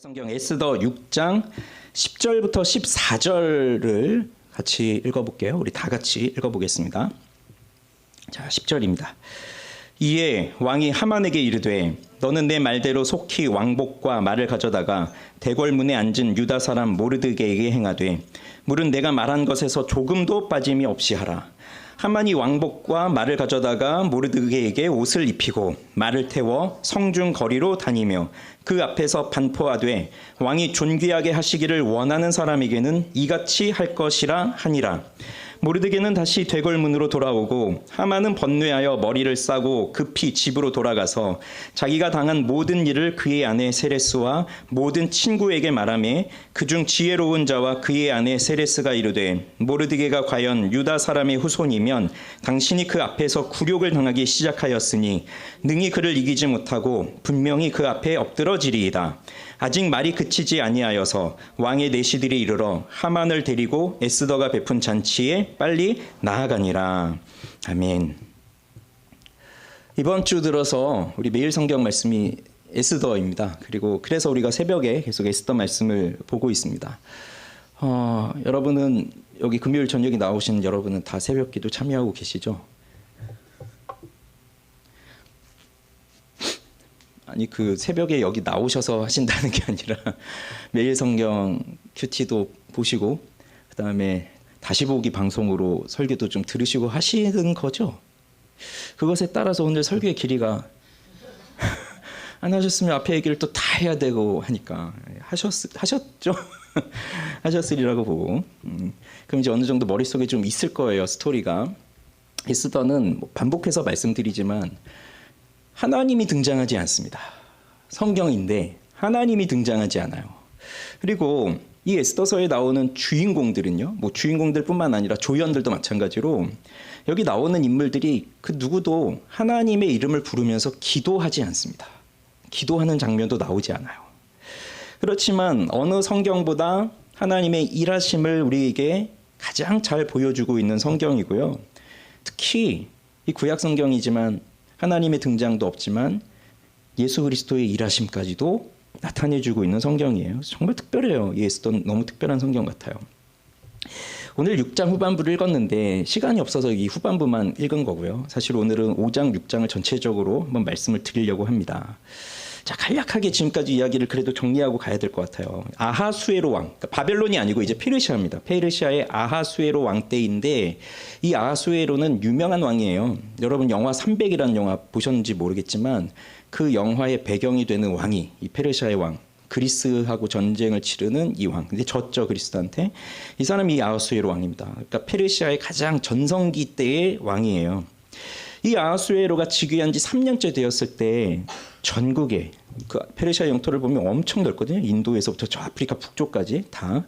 성경 에스더 6장 10절부터 14절을 같이 읽어볼게요. 우리 다 같이 읽어보겠습니다. 자, 10절입니다. 이에 왕이 하만에게 이르되 너는 내 말대로 속히 왕복과 말을 가져다가 대궐문에 앉은 유다 사람 모르드게에게 행하되 물은 내가 말한 것에서 조금도 빠짐이 없이 하라. 하만이 왕복과 말을 가져다가 모르드게에게 옷을 입히고 말을 태워 성중 거리로 다니며 그 앞에서 반포하되 왕이 존귀하게 하시기를 원하는 사람에게는 이같이 할 것이라 하니라. 모르드게는 다시 대궐문으로 돌아오고 하만은 번뇌하여 머리를 싸고 급히 집으로 돌아가서 자기가 당한 모든 일을 그의 아내 세레스와 모든 친구에게 말하며 그중 지혜로운 자와 그의 아내 세레스가 이르되 모르드게가 과연 유다 사람의 후손이면 당신이 그 앞에서 굴욕을 당하기 시작하였으니 능히 그를 이기지 못하고 분명히 그 앞에 엎드러지리이다. 아직 말이 그치지 아니하여서 왕의 내시들이 이르러 하만을 데리고 에스더가 베푼 잔치에 빨리 나아가니라. 아멘. 이번 주 들어서 우리 매일 성경 말씀이 에스더입니다. 그래서 우리가 새벽에 계속 에스더 말씀을 보고 있습니다. 여러분은 여기 금요일 저녁에 나오시는 여러분은 다 새벽 기도 참여하고 계시죠? 아니 그 새벽에 여기 나오셔서 하신다는 게 아니라 매일 성경 큐티도 보시고 그다음에 다시 보기 방송으로 설교도 좀 들으시고 하시는 거죠? 그것에 따라서 오늘 설교의 길이가 안 하셨으면 앞에 얘기를 또 다 해야 되고 하니까 하셨죠? 하셨으리라고 보고 그럼 이제 어느 정도 머릿속에 좀 있을 거예요. 스토리가. 에스더는 반복해서 말씀드리지만 하나님이 등장하지 않습니다. 성경인데 하나님이 등장하지 않아요. 그리고 이 에스더서에 나오는 주인공들은요. 주인공들뿐만 아니라 조연들도 마찬가지로 여기 나오는 인물들이 그 누구도 하나님의 이름을 부르면서 기도하지 않습니다. 기도하는 장면도 나오지 않아요. 그렇지만 어느 성경보다 하나님의 일하심을 우리에게 가장 잘 보여주고 있는 성경이고요. 특히 이 구약 성경이지만 하나님의 등장도 없지만 예수 그리스도의 일하심까지도 나타내주고 있는 성경이에요. 정말 특별해요. 이 에스더는 너무 특별한 성경 같아요. 오늘 6장 후반부를 읽었는데 시간이 없어서 이 후반부만 읽은 거고요. 사실 오늘은 5장, 6장을 전체적으로 한번 말씀을 드리려고 합니다. 자, 간략하게 지금까지 이야기를 그래도 정리하고 가야 될 것 같아요. 아하수에로 왕, 그러니까 바벨론이 아니고 이제 페르시아입니다. 페르시아의 아하수에로 왕 때인데 이 아하수에로는 유명한 왕이에요. 여러분 영화 300이라는 영화 보셨는지 모르겠지만 그 영화의 배경이 되는 왕이 이 페르시아의 왕, 그리스하고 전쟁을 치르는 이 왕. 근데 졌죠, 그리스한테. 이 사람이 이 아하수에로 왕입니다. 그러니까 페르시아의 가장 전성기 때의 왕이에요. 이 아하수에로가 즉위한 지 3년째 되었을 때 전국에 그 페르시아 영토를 보면 엄청 넓거든요. 인도에서부터 저 아프리카 북쪽까지 다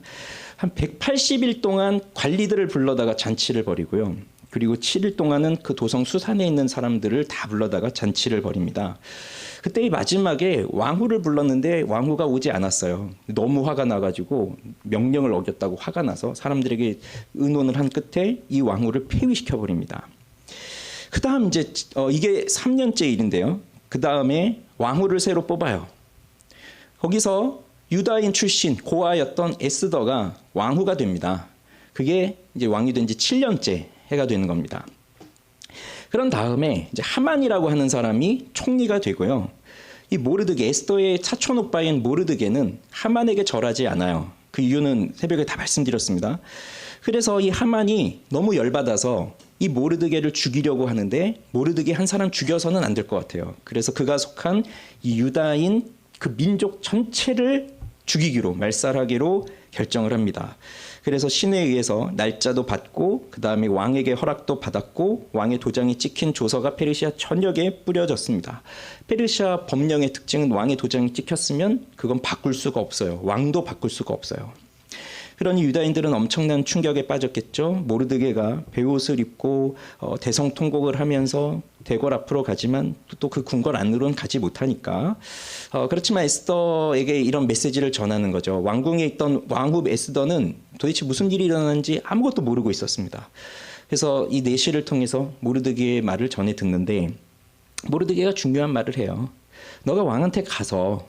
한 180일 동안 관리들을 불러다가 잔치를 벌이고요. 그리고 7일 동안은 그 도성 수산에 있는 사람들을 다 불러다가 잔치를 벌입니다. 그때 이 마지막에 왕후를 불렀는데 왕후가 오지 않았어요. 너무 화가 나가지고 명령을 어겼다고 화가 나서 사람들에게 의논을 한 끝에 이 왕후를 폐위시켜 버립니다. 그 다음 이제 이게 3년째 일인데요. 그 다음에 왕후를 새로 뽑아요. 거기서 유다인 출신 고아였던 에스더가 왕후가 됩니다. 그게 이제 왕이 된 지 7년째 해가 되는 겁니다. 그런 다음에 이제 하만이라고 하는 사람이 총리가 되고요. 이 모르드게, 에스더의 사촌 오빠인 모르드게는 하만에게 절하지 않아요. 그 이유는 새벽에 다 말씀드렸습니다. 그래서 이 하만이 너무 열받아서 이 모르드게를 죽이려고 하는데 모르드게 한 사람 죽여서는 안 될 것 같아요. 그래서 그가 속한 이 유다인 그 민족 전체를 죽이기로 말살하기로 결정을 합니다. 그래서 신에 의해서 날짜도 받고 그 다음에 왕에게 허락도 받았고 왕의 도장이 찍힌 조서가 페르시아 전역에 뿌려졌습니다. 페르시아 법령의 특징은 왕의 도장이 찍혔으면 그건 바꿀 수가 없어요. 왕도 바꿀 수가 없어요. 그러니 유다인들은 엄청난 충격에 빠졌겠죠. 모르드게가 베옷을 입고 대성통곡을 하면서 대궐 앞으로 가지만 또 그 궁궐 안으로는 가지 못하니까 그렇지만 에스더에게 이런 메시지를 전하는 거죠. 왕궁에 있던 왕후 에스더는 도대체 무슨 일이 일어나는지 아무것도 모르고 있었습니다. 그래서 이 내시를 통해서 모르드게의 말을 전해 듣는데 모르드게가 중요한 말을 해요. 너가 왕한테 가서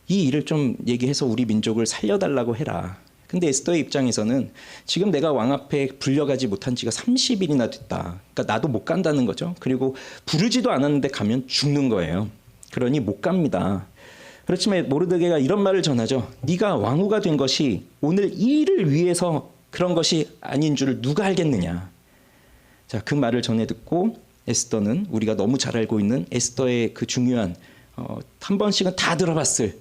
이 일을 좀 얘기해서 우리 민족을 살려달라고 해라. 근데 에스더의 입장에서는 지금 내가 왕 앞에 불려가지 못한 지가 30일이나 됐다. 그러니까 나도 못 간다는 거죠. 그리고 부르지도 않았는데 가면 죽는 거예요. 그러니 못 갑니다. 그렇지만 모르드게가 이런 말을 전하죠. 네가 왕후가 된 것이 오늘 이 일을 위해서 그런 것이 아닌 줄을 누가 알겠느냐. 자, 그 말을 전해 듣고 에스더는 우리가 너무 잘 알고 있는 에스더의 그 중요한 한 번씩은 다 들어봤을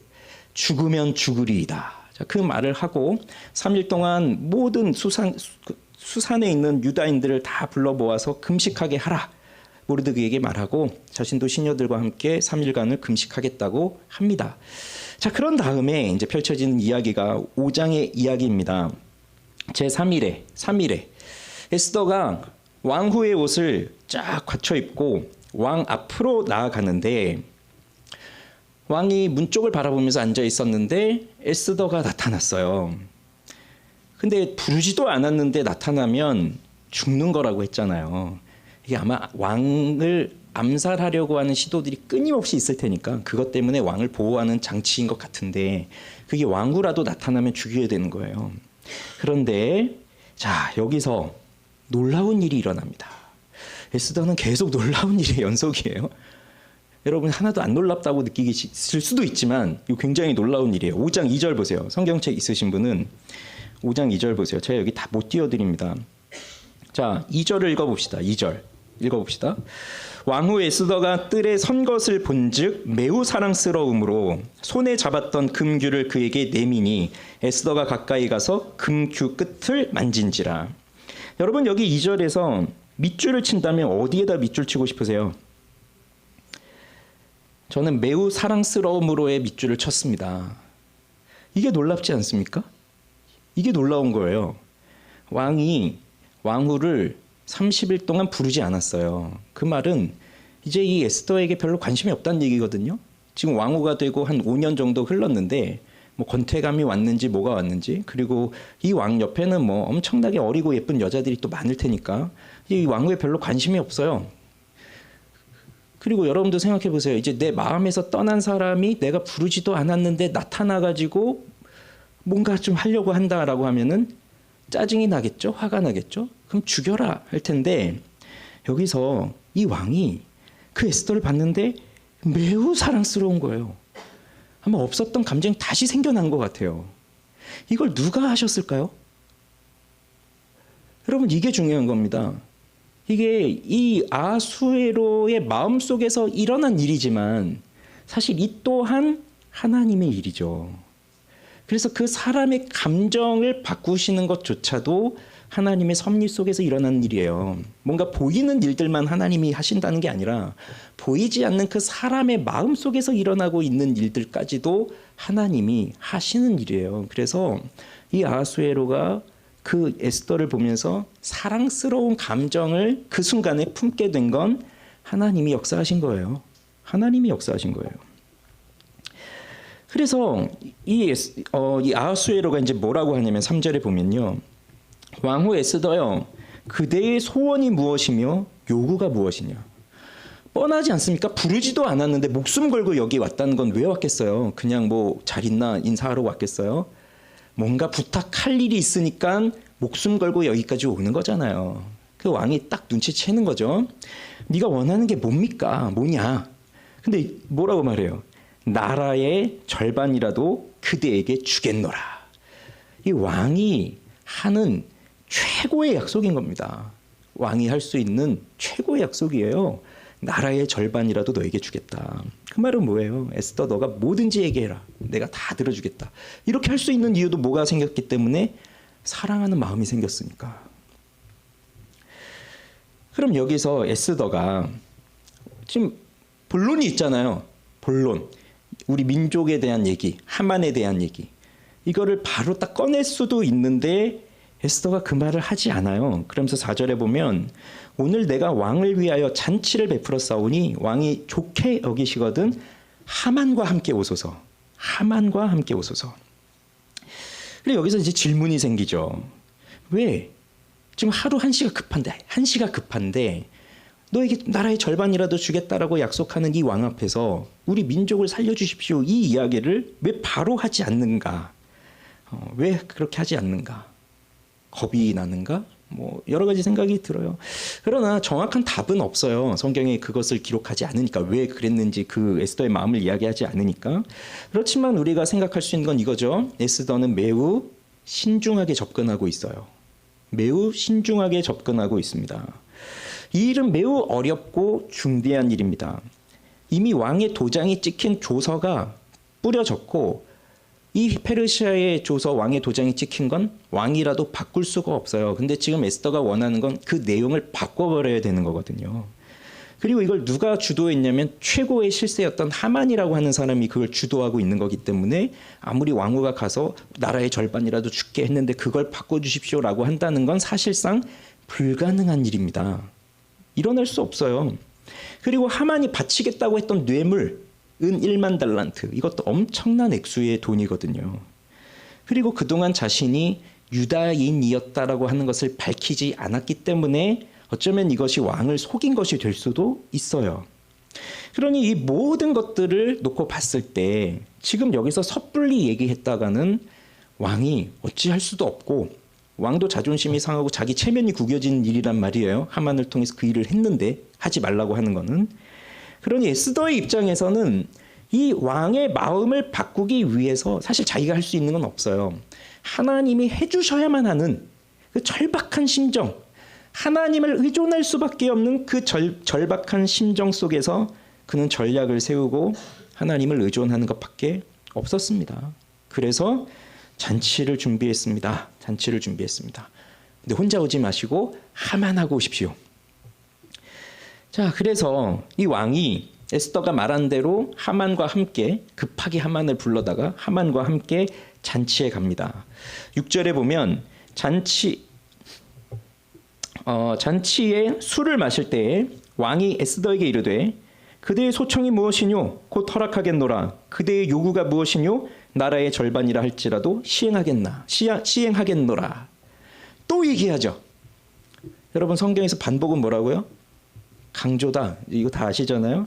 죽으면 죽으리이다. 자, 그 말을 하고 3일 동안 모든 수산에 있는 유다인들을 다 불러 모아서 금식하게 하라. 모르드게에게 말하고 자신도 시녀들과 함께 3일간을 금식하겠다고 합니다. 자, 그런 다음에 이제 펼쳐지는 이야기가 5장의 이야기입니다. 제 3일에 에스더가 왕후의 옷을 쫙 갖춰 입고 왕 앞으로 나아가는데 왕이 문 쪽을 바라보면서 앉아 있었는데 에스더가 나타났어요. 근데 부르지도 않았는데 나타나면 죽는 거라고 했잖아요. 이게 아마 왕을 암살하려고 하는 시도들이 끊임없이 있을 테니까 그것 때문에 왕을 보호하는 장치인 것 같은데 그게 왕후라도 나타나면 죽여야 되는 거예요. 그런데 자, 여기서 놀라운 일이 일어납니다. 에스더는 계속 놀라운 일의 연속이에요. 여러분 하나도 안 놀랍다고 느끼실 수도 있지만 이거 굉장히 놀라운 일이에요. 5장 2절 보세요. 성경책 있으신 분은 5장 2절 보세요. 제가 여기 다 못 띄워드립니다. 자, 2절을 읽어봅시다. 2절 읽어봅시다. 왕후 에스더가 뜰에 선 것을 본즉 매우 사랑스러움으로 손에 잡았던 금규를 그에게 내미니 에스더가 가까이 가서 금규 끝을 만진지라. 여러분 여기 2절에서 밑줄을 친다면 어디에다 밑줄 치고 싶으세요? 저는 매우 사랑스러움으로의 밑줄을 쳤습니다. 이게 놀랍지 않습니까? 이게 놀라운 거예요. 왕이 왕후를 30일 동안 부르지 않았어요. 그 말은 이제 이 에스더에게 별로 관심이 없다는 얘기거든요. 지금 왕후가 되고 한 5년 정도 흘렀는데 뭐 권태감이 왔는지 뭐가 왔는지, 그리고 이 왕 옆에는 뭐 엄청나게 어리고 예쁜 여자들이 또 많을 테니까 이 왕후에 별로 관심이 없어요. 그리고 여러분도 생각해 보세요. 이제 내 마음에서 떠난 사람이 내가 부르지도 않았는데 나타나가지고 뭔가 좀 하려고 한다라고 하면은 짜증이 나겠죠? 화가 나겠죠? 그럼 죽여라 할 텐데 여기서 이 왕이 그 에스더를 봤는데 매우 사랑스러운 거예요. 아마 없었던 감정이 다시 생겨난 것 같아요. 이걸 누가 하셨을까요? 여러분 이게 중요한 겁니다. 이게 이 아수에로의 마음속에서 일어난 일이지만 사실 이 또한 하나님의 일이죠. 그래서 그 사람의 감정을 바꾸시는 것조차도 하나님의 섭리 속에서 일어나는 일이에요. 뭔가 보이는 일들만 하나님이 하신다는 게 아니라 보이지 않는 그 사람의 마음 속에서 일어나고 있는 일들까지도 하나님이 하시는 일이에요. 그래서 이 아하수에로가 그 에스더를 보면서 사랑스러운 감정을 그 순간에 품게 된 건 하나님이 역사하신 거예요. 하나님이 역사하신 거예요. 그래서 이 아하수에로가 이제 뭐라고 하냐면 3절에 보면요. 왕후 에스더여, 그대의 소원이 무엇이며 요구가 무엇이냐. 뻔하지 않습니까? 부르지도 않았는데 목숨 걸고 여기 왔다는 건 왜 왔겠어요? 그냥 뭐 잘 있나 인사하러 왔겠어요? 뭔가 부탁할 일이 있으니까 목숨 걸고 여기까지 오는 거잖아요. 그 왕이 딱 눈치채는 거죠. 네가 원하는 게 뭡니까? 뭐냐? 근데 뭐라고 말해요? 나라의 절반이라도 그대에게 주겠노라. 이 왕이 하는 최고의 약속인 겁니다. 왕이 할 수 있는 최고의 약속이에요. 나라의 절반이라도 너에게 주겠다. 그 말은 뭐예요? 에스더 너가 뭐든지 얘기해라. 내가 다 들어주겠다. 이렇게 할 수 있는 이유도 뭐가 생겼기 때문에 사랑하는 마음이 생겼으니까. 그럼 여기서 에스더가 지금 본론이 있잖아요. 본론. 우리 민족에 대한 얘기, 하만에 대한 얘기. 이거를 바로 딱 꺼낼 수도 있는데 에스더가 그 말을 하지 않아요. 그러면서 4절에 보면 오늘 내가 왕을 위하여 잔치를 베풀어 싸우니 왕이 좋게 여기시거든 하만과 함께 오소서. 하만과 함께 오소서. 그리고 여기서 이제 질문이 생기죠. 왜? 지금 하루 한시가 급한데 너에게 나라의 절반이라도 주겠다라고 약속하는 이 왕 앞에서 우리 민족을 살려주십시오. 이 이야기를 왜 바로 하지 않는가? 왜 그렇게 하지 않는가? 겁이 나는가? 뭐 여러 가지 생각이 들어요. 그러나 정확한 답은 없어요. 성경에 그것을 기록하지 않으니까, 왜 그랬는지 그 에스더의 마음을 이야기하지 않으니까. 그렇지만 우리가 생각할 수 있는 건 이거죠. 에스더는 매우 신중하게 접근하고 있어요. 매우 신중하게 접근하고 있습니다. 이 일은 매우 어렵고 중대한 일입니다. 이미 왕의 도장이 찍힌 조서가 뿌려졌고, 이 페르시아의 조서 왕의 도장이 찍힌 건 왕이라도 바꿀 수가 없어요. 근데 지금 에스더가 원하는 건 그 내용을 바꿔버려야 되는 거거든요. 그리고 이걸 누가 주도했냐면 최고의 실세였던 하만이라고 하는 사람이 그걸 주도하고 있는 거기 때문에, 아무리 왕후가 가서 나라의 절반이라도 줄게 했는데 그걸 바꿔주십시오라고 한다는 건 사실상 불가능한 일입니다. 일어날 수 없어요. 그리고 하만이 바치겠다고 했던 뇌물, 은 1만 달란트, 이것도 엄청난 액수의 돈이거든요. 그리고 그동안 자신이 유다인이었다라고 하는 것을 밝히지 않았기 때문에 어쩌면 이것이 왕을 속인 것이 될 수도 있어요. 그러니 이 모든 것들을 놓고 봤을 때 지금 여기서 섣불리 얘기했다가는 왕이 어찌할 수도 없고, 왕도 자존심이 상하고 자기 체면이 구겨진 일이란 말이에요. 하만을 통해서 그 일을 했는데 하지 말라고 하는 거는. 그러니 에스더의 입장에서는 이 왕의 마음을 바꾸기 위해서 사실 자기가 할 수 있는 건 없어요. 하나님이 해주셔야만 하는 그 절박한 심정, 하나님을 의존할 수밖에 없는 그 절박한 심정 속에서 그는 전략을 세우고 하나님을 의존하는 것밖에 없었습니다. 그래서 잔치를 준비했습니다. 잔치를 준비했습니다. 근데 혼자 오지 마시고 하만하고 오십시오. 자, 그래서 이 왕이 에스더가 말한 대로 하만과 함께, 급하게 하만을 불러다가 하만과 함께 잔치에 갑니다. 6절에 보면 잔치에 술을 마실 때에 왕이 에스더에게 이르되 그대의 소청이 무엇이뇨? 곧 허락하겠노라. 그대의 요구가 무엇이뇨? 나라의 절반이라 할지라도 시행하겠노라. 또 얘기하죠. 여러분, 성경에서 반복은 뭐라고요? 강조다. 이거 다 아시잖아요.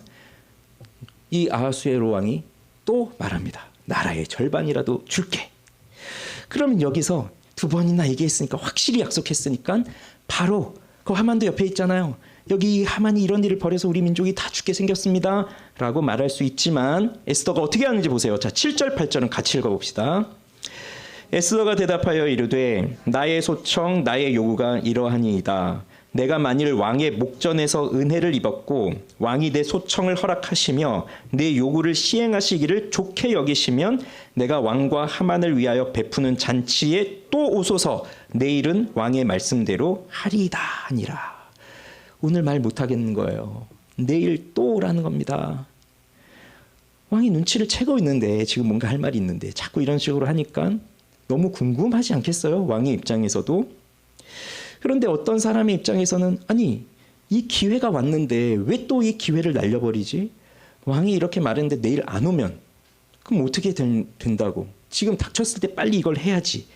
이 아하수에로 왕이 또 말합니다. 나라의 절반이라도 줄게. 그러면 여기서 두 번이나 얘기했으니까, 확실히 약속했으니까 바로 그 하만도 옆에 있잖아요. 여기 하만이 이런 일을 벌여서 우리 민족이 다 죽게 생겼습니다 라고 말할 수 있지만, 에스더가 어떻게 하는지 보세요. 자, 7절 8절은 같이 읽어봅시다. 에스더가 대답하여 이르되 나의 소청 나의 요구가 이러하니이다. 내가 만일 왕의 목전에서 은혜를 입었고 왕이 내 소청을 허락하시며 내 요구를 시행하시기를 좋게 여기시면 내가 왕과 하만을 위하여 베푸는 잔치에 또 오소서. 내일은 왕의 말씀대로 하리이다 하니라. 오늘 말 못하겠는 거예요. 내일 또라는 겁니다. 왕이 눈치를 채고 있는데, 지금 뭔가 할 말이 있는데 자꾸 이런 식으로 하니까 너무 궁금하지 않겠어요? 왕의 입장에서도. 그런데 어떤 사람의 입장에서는, 아니, 이 기회가 왔는데 왜 또 이 기회를 날려버리지? 왕이 이렇게 말했는데 내일 안 오면 그럼 어떻게 된다고? 지금 닥쳤을 때 빨리 이걸 해야지.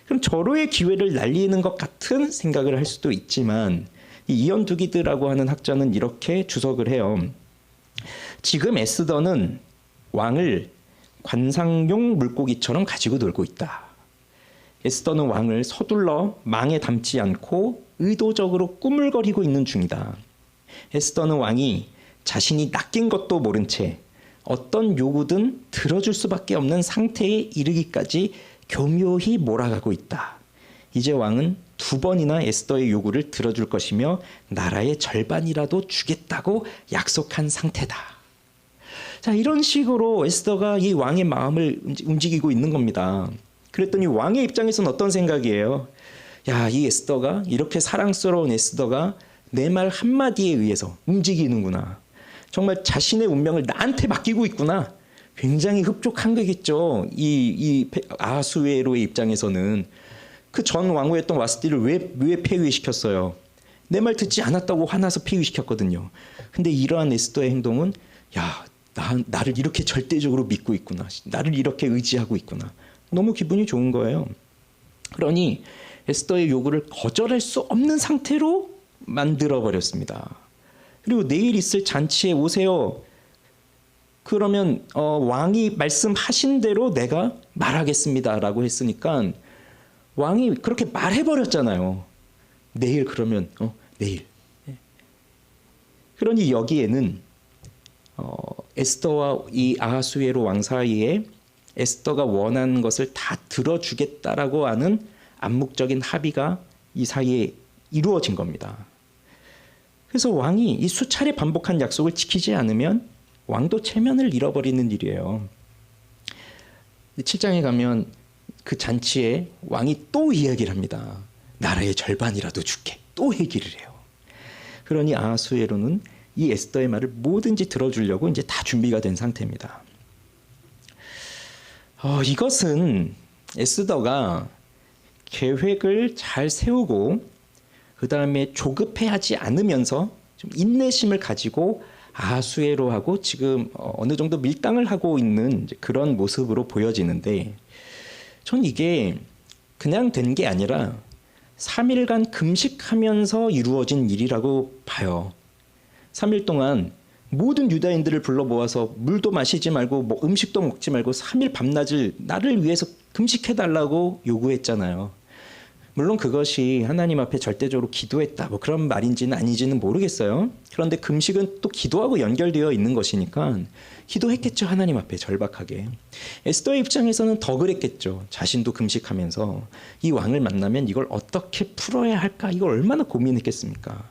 그럼 절호의 기회를 날리는 것 같은 생각을 할 수도 있지만, 이 이언두기드라고 하는 학자는 이렇게 주석을 해요. 지금 에스더는 왕을 관상용 물고기처럼 가지고 놀고 있다. 에스더는 왕을 서둘러 망에 담지 않고 의도적으로 꾸물거리고 있는 중이다. 에스더는 왕이 자신이 낚인 것도 모른 채 어떤 요구든 들어줄 수밖에 없는 상태에 이르기까지 교묘히 몰아가고 있다. 이제 왕은 두 번이나 에스더의 요구를 들어줄 것이며 나라의 절반이라도 주겠다고 약속한 상태다. 자, 이런 식으로 에스더가 이 왕의 마음을 움직이고 있는 겁니다. 그랬더니 왕의 입장에서는 어떤 생각이에요? 야, 이 에스더가, 이렇게 사랑스러운 에스더가 내 말 한마디에 의해서 움직이는구나. 정말 자신의 운명을 나한테 맡기고 있구나. 굉장히 흡족한 거겠죠. 이 아하수에로의 입장에서는. 그 전 왕후였던 와스티를 왜 폐위시켰어요? 내 말 듣지 않았다고 화나서 폐위시켰거든요. 근데 이러한 에스더의 행동은, 야, 나를 이렇게 절대적으로 믿고 있구나. 나를 이렇게 의지하고 있구나. 너무 기분이 좋은 거예요. 그러니 에스더의 요구를 거절할 수 없는 상태로 만들어버렸습니다. 그리고 내일 있을 잔치에 오세요. 그러면 왕이 말씀하신 대로 내가 말하겠습니다라고 했으니까 왕이 그렇게 말해버렸잖아요. 내일 그러면 내일. 그러니 여기에는 에스더와 이 아하수에로 왕 사이에 에스더가 원하는 것을 다 들어주겠다라고 하는 암묵적인 합의가 이 사이에 이루어진 겁니다. 그래서 왕이 이 수차례 반복한 약속을 지키지 않으면 왕도 체면을 잃어버리는 일이에요. 7장에 가면 그 잔치에 왕이 또 이야기를 합니다. 나라의 절반이라도 줄게. 또 얘기를 해요. 그러니 아하수에로는 이 에스더의 말을 뭐든지 들어주려고 이제 다 준비가 된 상태입니다. 이것은 에스더가 계획을 잘 세우고 그 다음에 조급해하지 않으면서 좀 인내심을 가지고 아하수에로하고 지금 어느 정도 밀당을 하고 있는 그런 모습으로 보여지는데, 전 이게 그냥 된 게 아니라 3일간 금식하면서 이루어진 일이라고 봐요. 3일 동안 모든 유다인들을 불러 모아서 물도 마시지 말고 뭐 음식도 먹지 말고 3일 밤낮을 나를 위해서 금식해달라고 요구했잖아요. 물론 그것이 하나님 앞에 절대적으로 기도했다 뭐 그런 말인지는 아닌지는 모르겠어요. 그런데 금식은 또 기도하고 연결되어 있는 것이니까 기도했겠죠. 하나님 앞에 절박하게. 에스더의 입장에서는 더 그랬겠죠. 자신도 금식하면서 이 왕을 만나면 이걸 어떻게 풀어야 할까, 이걸 얼마나 고민했겠습니까.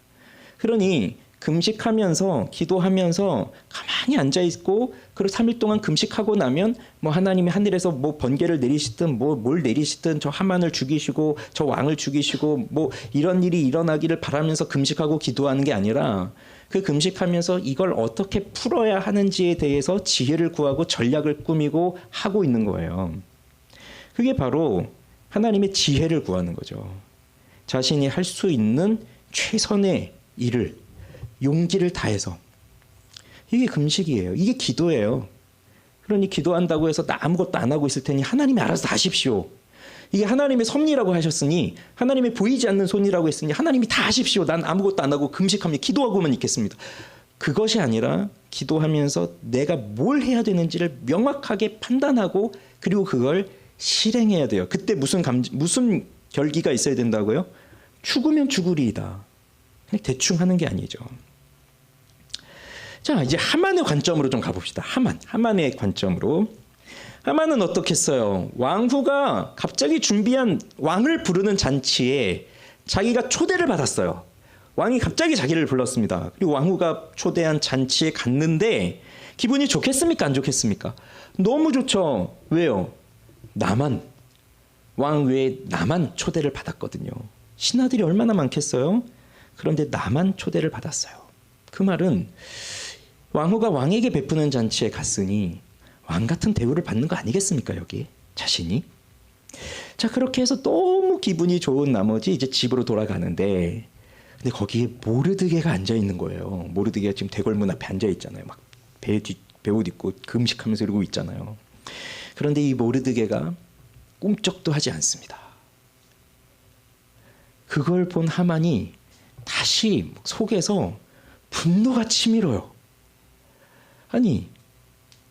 그러니 금식하면서 기도하면서 가만히 앉아있고, 그리고 3일 동안 금식하고 나면 뭐 하나님이 하늘에서 뭐 번개를 내리시든 뭘 내리시든 저 하만을 죽이시고 저 왕을 죽이시고 뭐 이런 일이 일어나기를 바라면서 금식하고 기도하는 게 아니라, 그 금식하면서 이걸 어떻게 풀어야 하는지에 대해서 지혜를 구하고 전략을 꾸미고 하고 있는 거예요. 그게 바로 하나님의 지혜를 구하는 거죠. 자신이 할 수 있는 최선의 일을 용기를 다해서. 이게 금식이에요. 이게 기도예요. 그러니 기도한다고 해서 나 아무것도 안 하고 있을 테니 하나님이 알아서 다 하십시오. 이게 하나님의 섭리라고 하셨으니, 하나님의 보이지 않는 손이라고 했으니 하나님이 다 하십시오. 난 아무것도 안 하고 금식하며 기도하고만 있겠습니다. 그것이 아니라 기도하면서 내가 뭘 해야 되는지를 명확하게 판단하고 그리고 그걸 실행해야 돼요. 그때 무슨 결기가 있어야 된다고요? 죽으면 죽으리이다. 그냥 대충 하는 게 아니죠. 자, 이제 하만의 관점으로 좀 가봅시다. 하만의 관점으로. 하만은 어떻게 했어요? 왕후가 갑자기 준비한 왕을 부르는 잔치에 자기가 초대를 받았어요. 왕이 갑자기 자기를 불렀습니다. 그리고 왕후가 초대한 잔치에 갔는데 기분이 좋겠습니까? 안 좋겠습니까? 너무 좋죠. 왜요? 왕 외에 나만 초대를 받았거든요. 신하들이 얼마나 많겠어요? 그런데 나만 초대를 받았어요. 그 말은 왕후가 왕에게 베푸는 잔치에 갔으니 왕 같은 대우를 받는 거 아니겠습니까? 여기 자신이. 자, 그렇게 해서 너무 기분이 좋은 나머지 이제 집으로 돌아가는데, 근데 거기에 모르드게가 앉아 있는 거예요. 모르드게가 지금 대궐문 앞에 앉아 있잖아요. 막 베옷 입고 금식하면서 이러고 있잖아요. 그런데 이 모르드게가 꿈쩍도 하지 않습니다. 그걸 본 하만이 다시 속에서 분노가 치밀어요. 아니,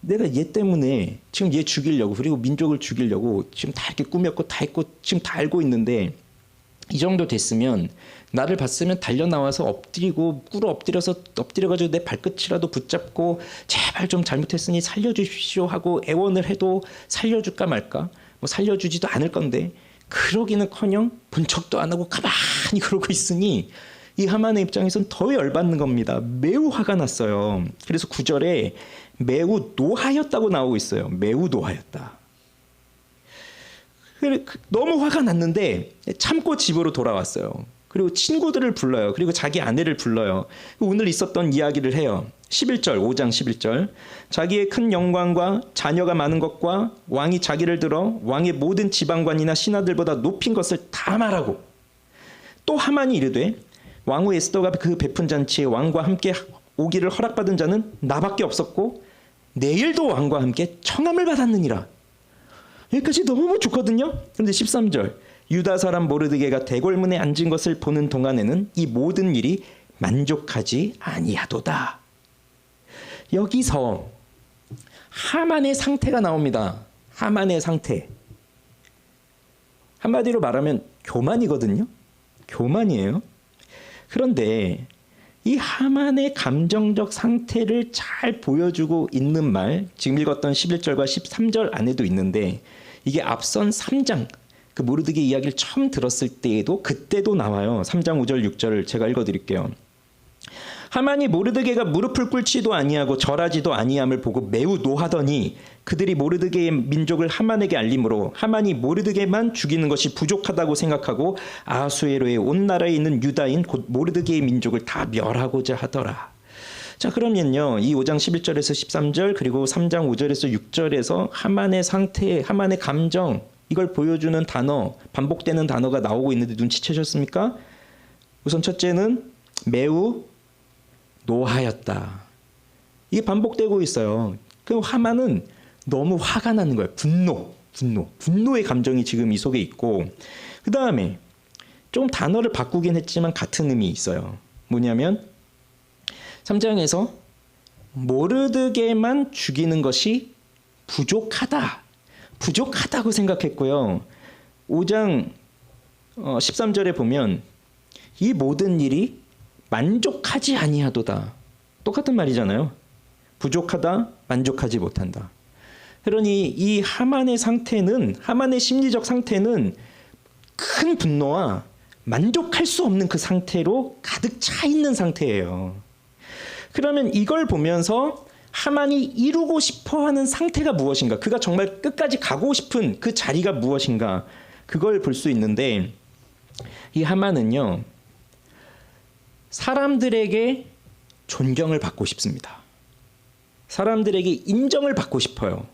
내가 얘 때문에 지금 얘 죽이려고, 그리고 민족을 죽이려고 지금 다 이렇게 꾸몄고 다 했고 지금 다 알고 있는데, 이 정도 됐으면 나를 봤으면 달려나와서 엎드려가지고 내 발끝이라도 붙잡고 제발 좀 잘못했으니 살려주십시오 하고 애원을 해도 살려줄까 말까, 뭐 살려주지도 않을 건데 그러기는커녕 본 척도 안 하고 가만히 그러고 있으니 이 하만의 입장에선 더 열받는 겁니다. 매우 화가 났어요. 그래서 9절에 매우 노하였다고 나오고 있어요. 매우 노하였다. 너무 화가 났는데 참고 집으로 돌아왔어요. 그리고 친구들을 불러요. 그리고 자기 아내를 불러요. 오늘 있었던 이야기를 해요. 5장 11절. 자기의 큰 영광과 자녀가 많은 것과 왕이 자기를 들어 왕의 모든 지방관이나 신하들보다 높인 것을 다 말하고, 또 하만이 이르되 왕후 에스더가 그 베푼 잔치에 왕과 함께 오기를 허락받은 자는 나밖에 없었고 내일도 왕과 함께 청함을 받았느니라. 여기까지 너무 좋거든요. 그런데 13절. 유다 사람 모르드게가 대궐문에 앉은 것을 보는 동안에는 이 모든 일이 만족하지 아니하도다. 여기서 하만의 상태가 나옵니다. 하만의 상태. 한마디로 말하면 교만이거든요. 교만이에요. 그런데 이 하만의 감정적 상태를 잘 보여주고 있는 말, 지금 읽었던 11절과 13절 안에도 있는데, 이게 앞선 3장 그 모르드게 이야기를 처음 들었을 때에도 그때도 나와요. 3장 5절 6절을 제가 읽어드릴게요. 하만이 모르드게가 무릎을 꿇지도 아니하고 절하지도 아니함을 보고 매우 노하더니 그들이 모르드게의 민족을 하만에게 알림으로 하만이 모르드게만 죽이는 것이 부족하다고 생각하고 아하수에로의 온 나라에 있는 유다인 곧 모르드게의 민족을 다 멸하고자 하더라. 자, 그러면요, 이 5장 11절에서 13절 그리고 3장 5절에서 6절에서 하만의 상태, 하만의 감정, 이걸 보여주는 단어, 반복되는 단어가 나오고 있는데 눈치채셨습니까? 우선 첫째는 매우 노하였다. 이게 반복되고 있어요. 그 하만은 너무 화가 나는 거예요. 분노의 감정이 지금 이 속에 있고, 그 다음에 좀 단어를 바꾸긴 했지만 같은 의미 있어요. 뭐냐면 3장에서 모르드게만 죽이는 것이 부족하다고 생각했고요. 5장 13절에 보면 이 모든 일이 만족하지 아니하도다. 똑같은 말이잖아요. 부족하다, 만족하지 못한다. 그러니 이 하만의 상태는, 하만의 심리적 상태는 큰 분노와 만족할 수 없는 그 상태로 가득 차 있는 상태예요. 그러면 이걸 보면서 하만이 이루고 싶어하는 상태가 무엇인가? 그가 정말 끝까지 가고 싶은 그 자리가 무엇인가? 그걸 볼 수 있는데, 이 하만은요, 사람들에게 존경을 받고 싶습니다. 사람들에게 인정을 받고 싶어요.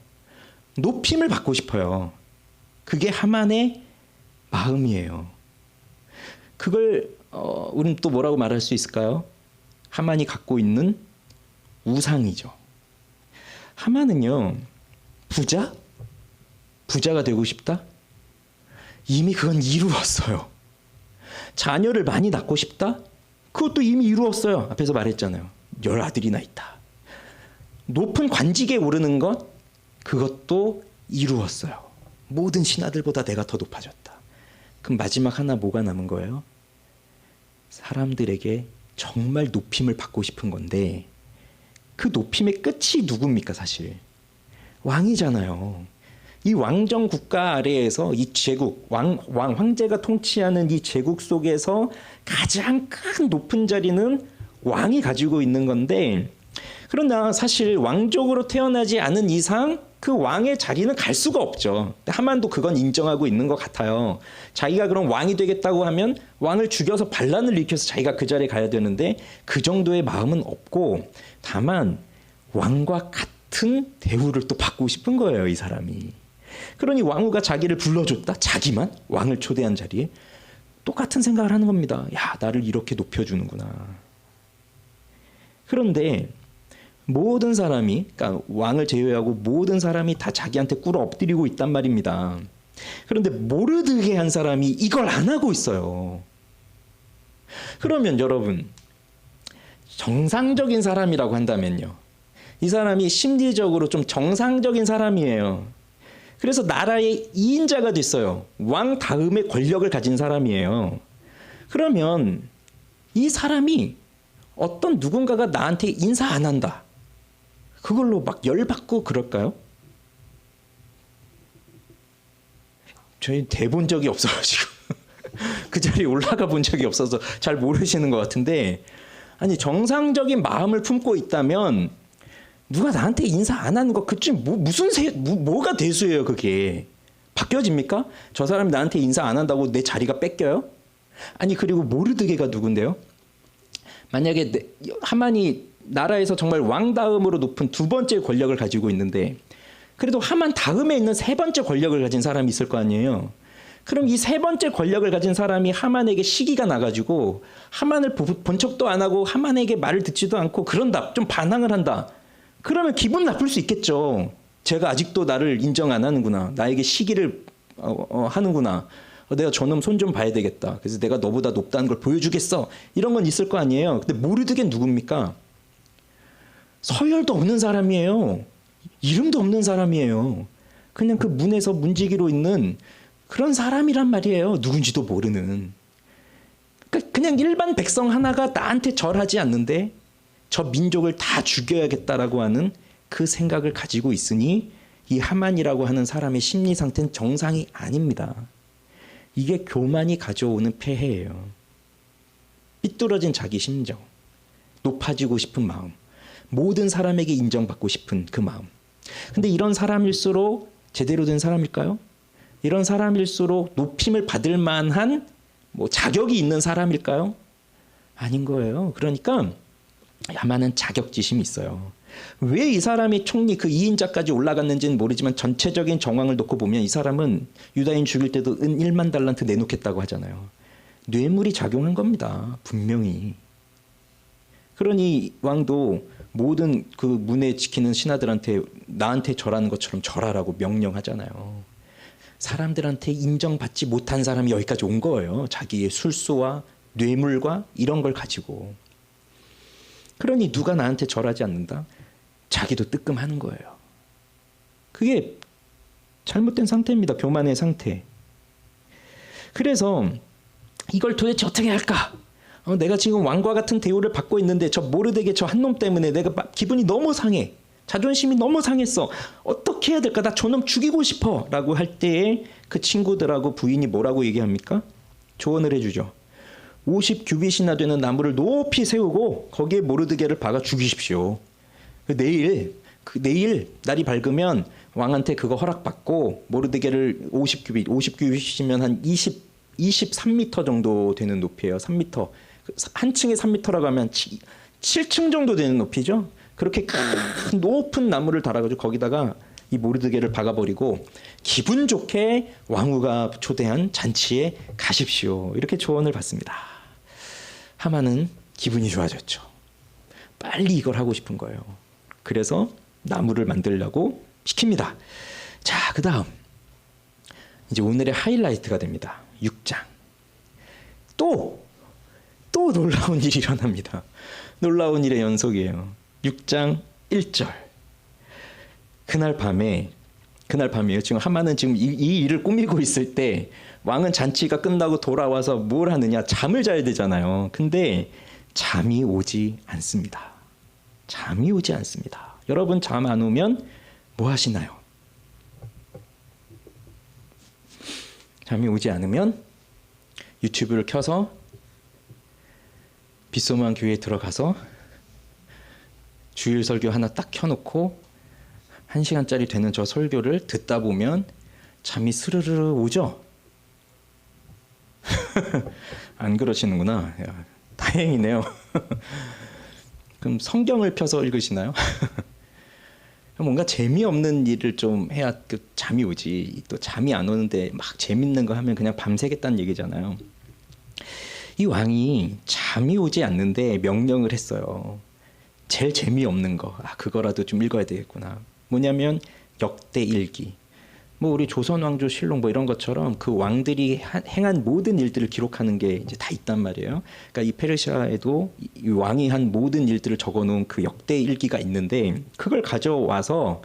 높임을 받고 싶어요. 그게 하만의 마음이에요. 그걸 우리는 또 뭐라고 말할 수 있을까요? 하만이 갖고 있는 우상이죠. 하만은요, 부자가 되고 싶다? 이미 그건 이루었어요. 자녀를 많이 낳고 싶다? 그것도 이미 이루었어요. 앞에서 말했잖아요. 10아들이나 있다. 높은 관직에 오르는 것, 그것도 이루었어요. 모든 신하들보다 내가 더 높아졌다. 그럼 마지막 하나 뭐가 남은 거예요? 사람들에게 정말 높임을 받고 싶은 건데, 그 높임의 끝이 누굽니까? 사실 왕이잖아요. 이 왕정 국가 아래에서 이 제국, 황제가 통치하는 이 제국 속에서 가장 큰 높은 자리는 왕이 가지고 있는 건데, 그러나 사실 왕족으로 태어나지 않은 이상 그 왕의 자리는 갈 수가 없죠. 하만도 그건 인정하고 있는 것 같아요. 자기가 그럼 왕이 되겠다고 하면 왕을 죽여서 반란을 일으켜서 자기가 그 자리에 가야 되는데 그 정도의 마음은 없고, 다만 왕과 같은 대우를 또 받고 싶은 거예요, 이 사람이. 그러니 왕후가 자기를 불러줬다? 자기만 왕을 초대한 자리에 똑같은 생각을 하는 겁니다. 야, 나를 이렇게 높여주는구나. 그런데 모든 사람이, 그러니까 왕을 제외하고 모든 사람이 다 자기한테 꿇어 엎드리고 있단 말입니다. 그런데 모르드게 한 사람이 이걸 안 하고 있어요. 그러면 여러분, 정상적인 사람이라고 한다면요, 이 사람이 심리적으로 좀 정상적인 사람이에요. 그래서 나라의 2인자가 됐어요. 왕 다음에 권력을 가진 사람이에요. 그러면 이 사람이 어떤 누군가가 나한테 인사 안 한다, 그걸로 막 열받고 그럴까요? 저희 대본 적이 없어가지고 그 자리에 올라가 본 적이 없어서 잘 모르시는 것 같은데, 아니 정상적인 마음을 품고 있다면 누가 나한테 인사 안 하는 거 그쯤 뭐가 대수예요? 그게 바뀌어집니까? 저 사람이 나한테 인사 안 한다고 내 자리가 뺏겨요? 아니, 그리고 모르드게가 누군데요? 만약에 하만이 나라에서 정말 왕 다음으로 높은 두 번째 권력을 가지고 있는데, 그래도 하만 다음에 있는 세 번째 권력을 가진 사람이 있을 거 아니에요. 그럼 이 세 번째 권력을 가진 사람이 하만에게 시기가 나가지고 하만을 본 척도 안 하고 하만에게 말을 듣지도 않고 그런다, 좀 반항을 한다. 그러면 기분 나쁠 수 있겠죠. 제가 아직도 나를 인정 안 하는구나, 나에게 시기를 하는구나. 내가 저놈 손 좀 봐야 되겠다. 그래서 내가 너보다 높다는 걸 보여주겠어. 이런 건 있을 거 아니에요. 근데 모르드겐 누굽니까? 서열도 없는 사람이에요. 이름도 없는 사람이에요. 그냥 그 문에서 문지기로 있는 그런 사람이란 말이에요. 누군지도 모르는. 그러니까 그냥 일반 백성 하나가 나한테 절하지 않는데 저 민족을 다 죽여야겠다라고 하는 그 생각을 가지고 있으니 이 하만이라고 하는 사람의 심리 상태는 정상이 아닙니다. 이게 교만이 가져오는 폐해예요. 삐뚤어진 자기 심정, 높아지고 싶은 마음, 모든 사람에게 인정받고 싶은 그 마음. 근데 이런 사람일수록 제대로 된 사람일까요? 이런 사람일수록 높임을 받을 만한 자격이 있는 사람일까요? 아닌 거예요. 그러니까 하만은 자격지심이 있어요. 왜 이 사람이 총리 그 2인자까지 올라갔는지는 모르지만 전체적인 정황을 놓고 보면 이 사람은 유다인 죽일 때도 은 1만 달란트 내놓겠다고 하잖아요. 뇌물이 작용한 겁니다. 분명히. 그러니 왕도 모든 그 문에 지키는 신하들한테 나한테 절하는 것처럼 절하라고 명령하잖아요. 사람들한테 인정받지 못한 사람이 여기까지 온 거예요. 자기의 술수와 뇌물과 이런 걸 가지고. 그러니 누가 나한테 절하지 않는다? 자기도 뜨끔하는 거예요. 그게 잘못된 상태입니다. 교만의 상태. 그래서 이걸 도대체 어떻게 할까? 내가 지금 왕과 같은 대우를 받고 있는데 저 모르드게 저 한 놈 때문에 내가 기분이 너무 상해. 자존심이 너무 상했어. 어떻게 해야 될까? 나 저놈 죽이고 싶어. 라고 할 때에 그 친구들하고 부인이 뭐라고 얘기합니까? 조언을 해주죠. 50규빗이나 되는 나무를 높이 세우고 거기에 모르드게를 박아 죽이십시오. 내일 날이 밝으면 왕한테 그거 허락받고 모르드게를 50규빗이면 한 23m 정도 되는 높이에요. 3m. 한 층에 3m라고 하면 7층 정도 되는 높이죠. 그렇게 큰 높은 나무를 달아가지고 거기다가 이 모르드게를 박아버리고 기분 좋게 왕후가 초대한 잔치에 가십시오. 이렇게 조언을 받습니다. 하만은 기분이 좋아졌죠. 빨리 이걸 하고 싶은 거예요. 그래서 나무를 만들려고 시킵니다. 자, 그 다음 이제 오늘의 하이라이트가 됩니다. 6장. 또 놀라운 일이 일어납니다. 놀라운 일의 연속이에요. 6장 1절. 그날 밤이에요. 지금 하만은 지금 이 일을 꾸미고 있을 때 왕은 잔치가 끝나고 돌아와서 뭘 하느냐? 잠을 자야 되잖아요. 근데 잠이 오지 않습니다. 잠이 오지 않습니다. 여러분 잠 안 오면 뭐 하시나요? 잠이 오지 않으면 유튜브를 켜서 빗소만 교회에 들어가서 주일 설교 하나 딱 켜놓고 1시간짜리 되는 저 설교를 듣다 보면 잠이 스르르 오죠? 안 그러시는구나. 야, 다행이네요. 그럼 성경을 펴서 읽으시나요? 뭔가 재미없는 일을 좀 해야 잠이 오지. 또 잠이 안 오는데 막 재밌는 거 하면 그냥 밤새겠다는 얘기잖아요. 이 왕이 잠이 오지 않는데 명령을 했어요. 제일 재미없는 거. 그거라도 좀 읽어야 되겠구나. 뭐냐면 역대일기. 우리 조선왕조 실록 이런 것처럼 그 왕들이 행한 모든 일들을 기록하는 게 이제 다 있단 말이에요. 그러니까 이 페르시아에도 이 왕이 한 모든 일들을 적어놓은 그 역대일기가 있는데 그걸 가져와서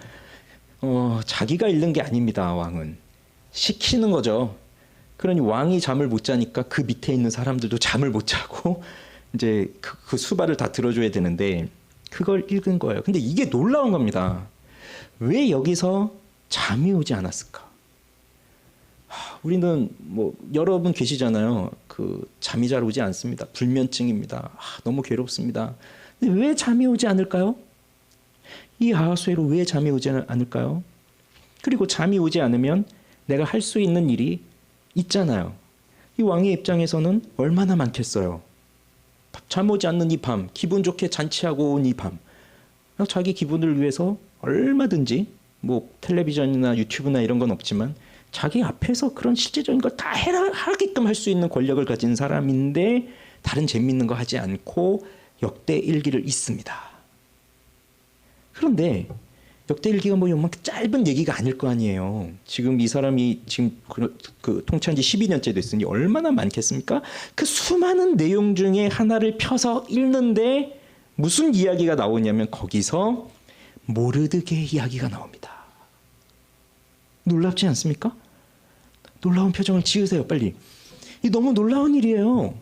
자기가 읽는 게 아닙니다. 왕은 시키는 거죠. 그러니 왕이 잠을 못 자니까 그 밑에 있는 사람들도 잠을 못 자고 이제 그 수발을 다 들어줘야 되는데 그걸 읽은 거예요. 근데 이게 놀라운 겁니다. 왜 여기서 잠이 오지 않았을까? 우리는 여러분 계시잖아요. 잠이 잘 오지 않습니다. 불면증입니다. 너무 괴롭습니다. 근데 왜 잠이 오지 않을까요? 이 아하수에로 왜 잠이 오지 않을까요? 그리고 잠이 오지 않으면 내가 할 수 있는 일이 있잖아요. 이 왕의 입장에서는 얼마나 많겠어요. 잠 오지 않는 이 밤, 기분 좋게 잔치하고 온 이 밤, 자기 기분을 위해서 얼마든지 텔레비전이나 유튜브나 이런 건 없지만 자기 앞에서 그런 실제적인 걸 다 하게끔 할 수 있는 권력을 가진 사람인데 다른 재미있는 거 하지 않고 역대 일기를 읽습니다. 그런데 역대일기가 뭐 요만큼 짧은 얘기가 아닐 거 아니에요. 지금 이 사람이 지금 그 통치한 지 12년째 됐으니 얼마나 많겠습니까? 그 수많은 내용 중에 하나를 펴서 읽는데 무슨 이야기가 나오냐면 거기서 모르드게의 이야기가 나옵니다. 놀랍지 않습니까? 놀라운 표정을 지으세요, 빨리. 이 너무 놀라운 일이에요.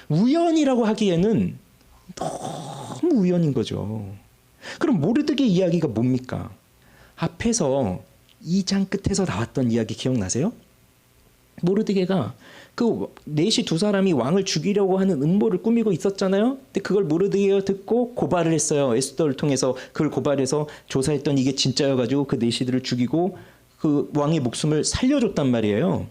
우연이라고 하기에는 너무 우연인 거죠. 그럼 모르드게 이야기가 뭡니까? 앞에서 2장 끝에서 나왔던 이야기 기억나세요? 모르드게가 그 넷이 두 사람이 왕을 죽이려고 하는 음모를 꾸미고 있었잖아요. 근데 그걸 모르드게가 듣고 고발을 했어요. 에스더를 통해서 그걸 고발해서 조사했더니 이게 진짜여가지고 그 넷이들을 죽이고 그 왕의 목숨을 살려줬단 말이에요.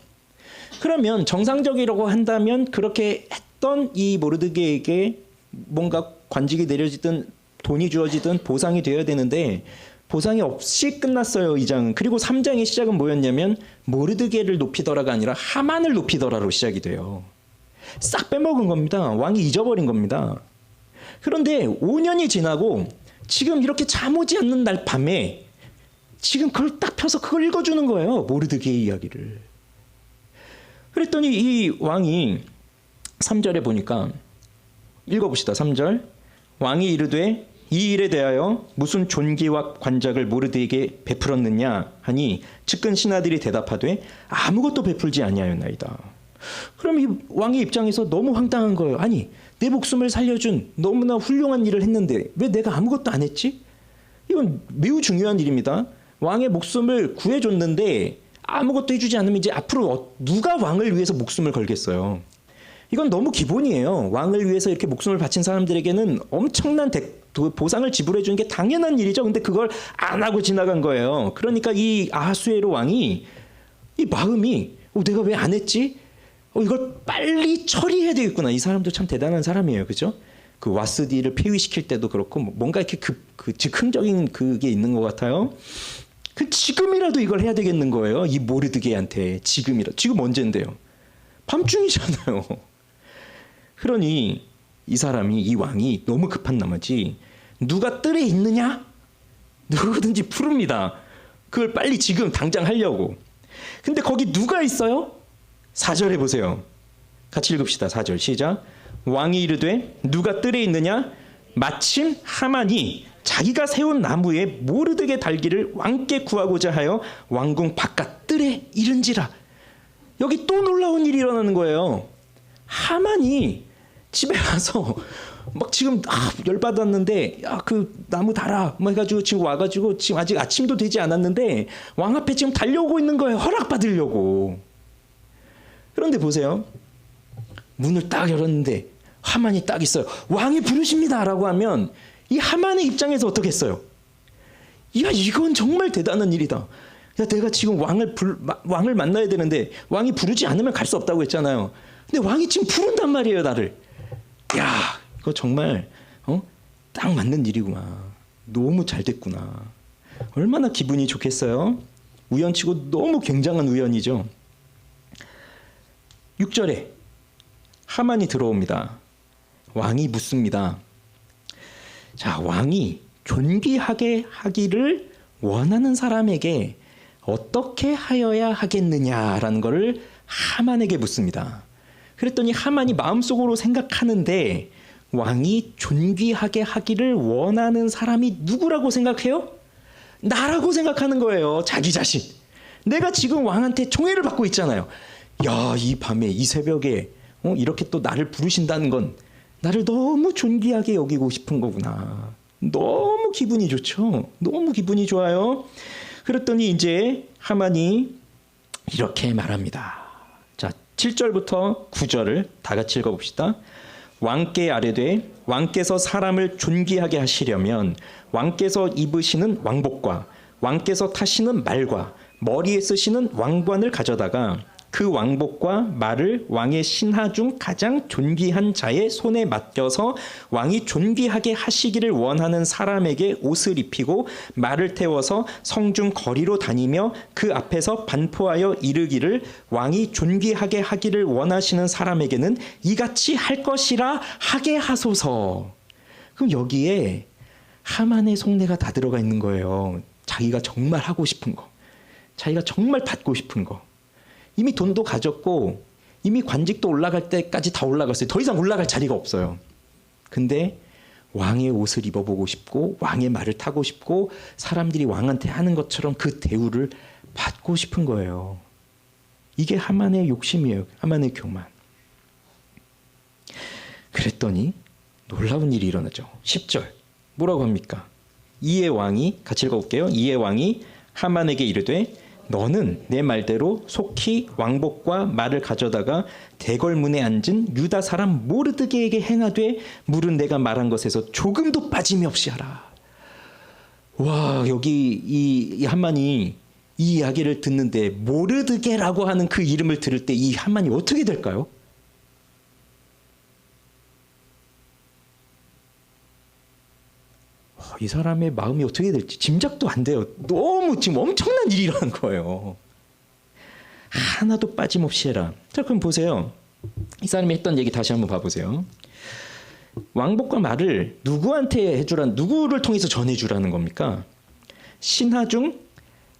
그러면 정상적이라고 한다면 그렇게 했던 이 모르드게에게 뭔가 관직이 내려지든 돈이 주어지든 보상이 되어야 되는데 보상이 없이 끝났어요. 2장은. 그리고 3장의 시작은 뭐였냐면 모르드게를 높이더라가 아니라 하만을 높이더라로 시작이 돼요. 싹 빼먹은 겁니다. 왕이 잊어버린 겁니다. 그런데 5년이 지나고 지금 이렇게 잠 오지 않는 날 밤에 지금 그걸 딱 펴서 그걸 읽어주는 거예요. 모르드게의 이야기를. 그랬더니 이 왕이 3절에 보니까 읽어봅시다. 3절. 왕이 이르되 이 일에 대하여 무슨 존귀와 관작을 모르드게에게 베풀었느냐 하니 측근 신하들이 대답하되 아무것도 베풀지 아니하였나이다. 그럼 이 왕의 입장에서 너무 황당한 거예요. 아니 내 목숨을 살려준 너무나 훌륭한 일을 했는데 왜 내가 아무것도 안 했지? 이건 매우 중요한 일입니다. 왕의 목숨을 구해줬는데 아무것도 해주지 않으면 이제 앞으로 누가 왕을 위해서 목숨을 걸겠어요. 이건 너무 기본이에요. 왕을 위해서 이렇게 목숨을 바친 사람들에게는 엄청난 보상을 지불해 주는 게 당연한 일이죠. 근데 그걸 안 하고 지나간 거예요. 그러니까 이 아하수에로 왕이 이 마음이 내가 왜 안 했지? 이걸 빨리 처리해야 되겠구나. 이 사람도 참 대단한 사람이에요. 그죠? 그 와스디를 폐위시킬 때도 그렇고 뭔가 이렇게 그 즉흥적인 그게 있는 것 같아요. 그 지금이라도 이걸 해야 되겠는 거예요. 이 모르드게한테 지금이라도. 지금 언젠데요? 밤중이잖아요. 그러니 이 사람이 이 왕이 너무 급한 나머지 누가 뜰에 있느냐? 누구든지 부릅니다. 그걸 빨리 지금 당장 하려고. 근데 거기 누가 있어요? 4절에 보세요. 같이 읽읍시다. 4절 시작. 왕이 이르되 누가 뜰에 있느냐? 마침 하만이 자기가 세운 나무에 모르드게 달기를 왕께 구하고자 하여 왕궁 바깥 뜰에 이른지라. 여기 또 놀라운 일이 일어나는 거예요. 하만이 집에 가서 막 지금 열받았는데 야 그 나무 달아 뭐 해가지고 지금 와가지고 지금 아직 아침도 되지 않았는데 왕 앞에 지금 달려오고 있는 거예요. 허락받으려고. 그런데 보세요. 문을 딱 열었는데 하만이 딱 있어요. 왕이 부르십니다 라고 하면 이 하만의 입장에서 어떻겠어요? 야 이건 정말 대단한 일이다. 야 내가 지금 왕을 만나야 되는데 왕이 부르지 않으면 갈 수 없다고 했잖아요. 근데 왕이 지금 부른단 말이에요. 나를. 야 이거 정말 딱 맞는 일이구나. 너무 잘 됐구나. 얼마나 기분이 좋겠어요. 우연치고 너무 굉장한 우연이죠. 6절에 하만이 들어옵니다. 왕이 묻습니다. 자, 왕이 존귀하게 하기를 원하는 사람에게 어떻게 하여야 하겠느냐라는 것을 하만에게 묻습니다. 그랬더니 하만이 마음속으로 생각하는데 왕이 존귀하게 하기를 원하는 사람이 누구라고 생각해요? 나라고 생각하는 거예요. 자기 자신. 내가 지금 왕한테 총애를 받고 있잖아요. 야, 이 밤에 이 새벽에 이렇게 또 나를 부르신다는 건 나를 너무 존귀하게 여기고 싶은 거구나. 너무 기분이 좋죠. 너무 기분이 좋아요. 그랬더니 이제 하만이 이렇게 말합니다. 자, 7절부터 9절을 다 같이 읽어봅시다. 왕께 아뢰되 왕께서 사람을 존귀하게 하시려면 왕께서 입으시는 왕복과 왕께서 타시는 말과 머리에 쓰시는 왕관을 가져다가 그 왕복과 말을 왕의 신하 중 가장 존귀한 자의 손에 맡겨서 왕이 존귀하게 하시기를 원하는 사람에게 옷을 입히고 말을 태워서 성중 거리로 다니며 그 앞에서 반포하여 이르기를 왕이 존귀하게 하기를 원하시는 사람에게는 이같이 할 것이라 하게 하소서. 그럼 여기에 하만의 속내가 다 들어가 있는 거예요. 자기가 정말 하고 싶은 거, 자기가 정말 받고 싶은 거. 이미 돈도 가졌고 이미 관직도 올라갈 때까지 다 올라갔어요. 더 이상 올라갈 자리가 없어요. 근데 왕의 옷을 입어보고 싶고 왕의 말을 타고 싶고 사람들이 왕한테 하는 것처럼 그 대우를 받고 싶은 거예요. 이게 하만의 욕심이에요. 하만의 교만. 그랬더니 놀라운 일이 일어나죠. 10절 뭐라고 합니까? 이에 왕이, 같이 읽어볼게요. 이에 왕이 하만에게 이르되 너는 내 말대로 속히 왕복과 말을 가져다가 대궐문에 앉은 유다 사람 모르드게에게 행하되 물은 내가 말한 것에서 조금도 빠짐이 없이 하라. 와, 여기 이 하만이 이 이야기를 듣는데 모르드게라고 하는 그 이름을 들을 때 이 하만이 어떻게 될까요? 이 사람의 마음이 어떻게 될지 짐작도 안 돼요. 너무 지금 엄청난 일이 일어난 거예요. 하나도 빠짐없이 해라. 자, 그럼 보세요. 이 사람이 했던 얘기 다시 한번 봐보세요. 왕복과 말을 누구한테 해주란, 누구를 통해서 전해주라는 겁니까? 신하 중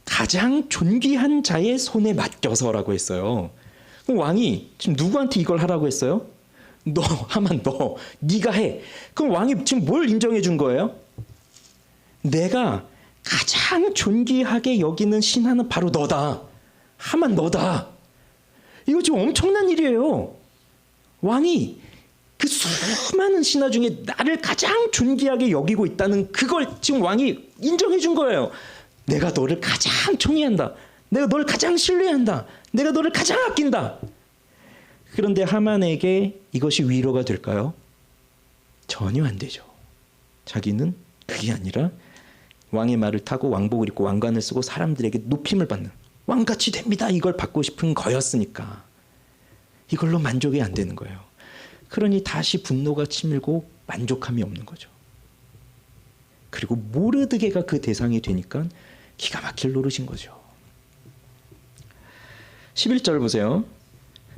가장 존귀한 자의 손에 맡겨서라고 했어요. 그럼 왕이 지금 누구한테 이걸 하라고 했어요? 너, 하만 너, 네가 해. 그럼 왕이 지금 뭘 인정해 준 거예요? 내가 가장 존귀하게 여기는 신하는 바로 너다. 하만 너다. 이거 지금 엄청난 일이에요. 왕이 그 수많은 신하 중에 나를 가장 존귀하게 여기고 있다는 그걸 지금 왕이 인정해 준 거예요. 내가 너를 가장 총애한다. 내가 너를 가장 신뢰한다. 내가 너를 가장 아낀다. 그런데 하만에게 이것이 위로가 될까요? 전혀 안 되죠. 자기는 그게 아니라 왕의 말을 타고 왕복을 입고 왕관을 쓰고 사람들에게 높임을 받는 왕같이 됩니다. 이걸 받고 싶은 거였으니까 이걸로 만족이 안 되는 거예요. 그러니 다시 분노가 치밀고 만족함이 없는 거죠. 그리고 모르드게가 그 대상이 되니까 기가 막힐 노릇인 거죠. 11절 보세요.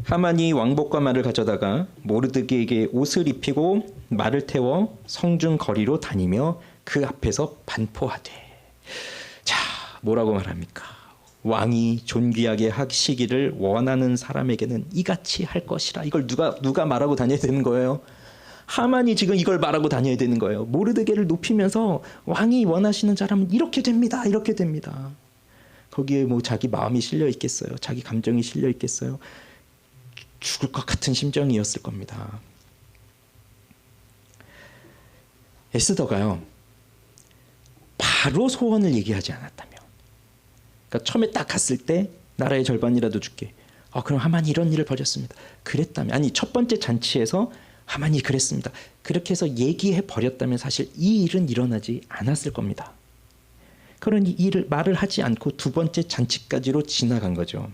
하만이 왕복과 말을 가져다가 모르드게에게 옷을 입히고 말을 태워 성중 거리로 다니며 그 앞에서 반포하되. 자, 뭐라고 말합니까? 왕이 존귀하게 하시기를 원하는 사람에게는 이같이 할 것이라. 이걸 누가 말하고 다녀야 되는 거예요? 하만이 지금 이걸 말하고 다녀야 되는 거예요. 모르드게를 높이면서 왕이 원하시는 사람은 이렇게 됩니다. 이렇게 됩니다. 거기에 뭐 자기 마음이 실려 있겠어요? 자기 감정이 실려 있겠어요? 죽을 것 같은 심정이었을 겁니다. 에스더가요, 바로 소원을 얘기하지 않았다면, 그러니까 처음에 딱 갔을 때 나라의 절반이라도 줄게. 그럼 하만이 이런 일을 벌였습니다. 그랬다면, 아니 첫 번째 잔치에서 하만이 그랬습니다. 그렇게 해서 얘기해 버렸다면 사실 이 일은 일어나지 않았을 겁니다. 그러니 이 일을 말을 하지 않고 두 번째 잔치까지로 지나간 거죠.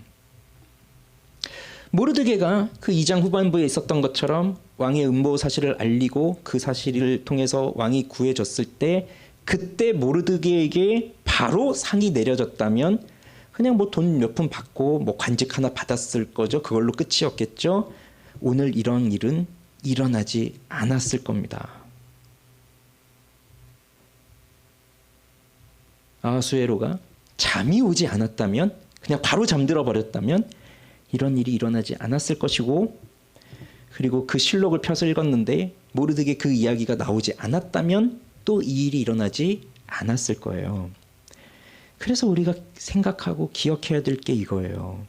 모르드게가 그 2장 후반부에 있었던 것처럼 왕의 음모 사실을 알리고 그 사실을 통해서 왕이 구해졌을 때 그때 모르드게에게 바로 상이 내려졌다면 그냥 뭐 돈 몇 푼 받고 뭐 관직 하나 받았을 거죠. 그걸로 끝이었겠죠. 오늘 이런 일은 일어나지 않았을 겁니다. 아하수에로가 잠이 오지 않았다면, 그냥 바로 잠들어 버렸다면 이런 일이 일어나지 않았을 것이고, 그리고 그 실록을 펴서 읽었는데 모르드게 그 이야기가 나오지 않았다면 또 이 일이 일어나지 않았을 거예요. 그래서 우리가 생각하고 기억해야 될 게 이거예요.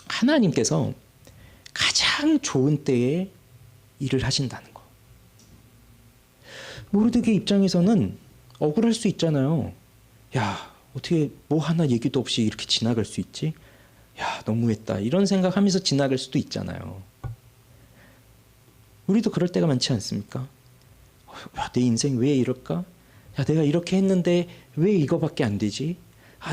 하나님께서 가장 좋은 때에 일을 하신다는 거. 모르드게 입장에서는 억울할 수 있잖아요. 야, 어떻게 뭐 하나 얘기도 없이 이렇게 지나갈 수 있지? 야, 너무했다. 이런 생각하면서 지나갈 수도 있잖아요. 우리도 그럴 때가 많지 않습니까? 야, 내 인생 왜 이럴까? 야, 내가 이렇게 했는데 왜 이거밖에 안 되지?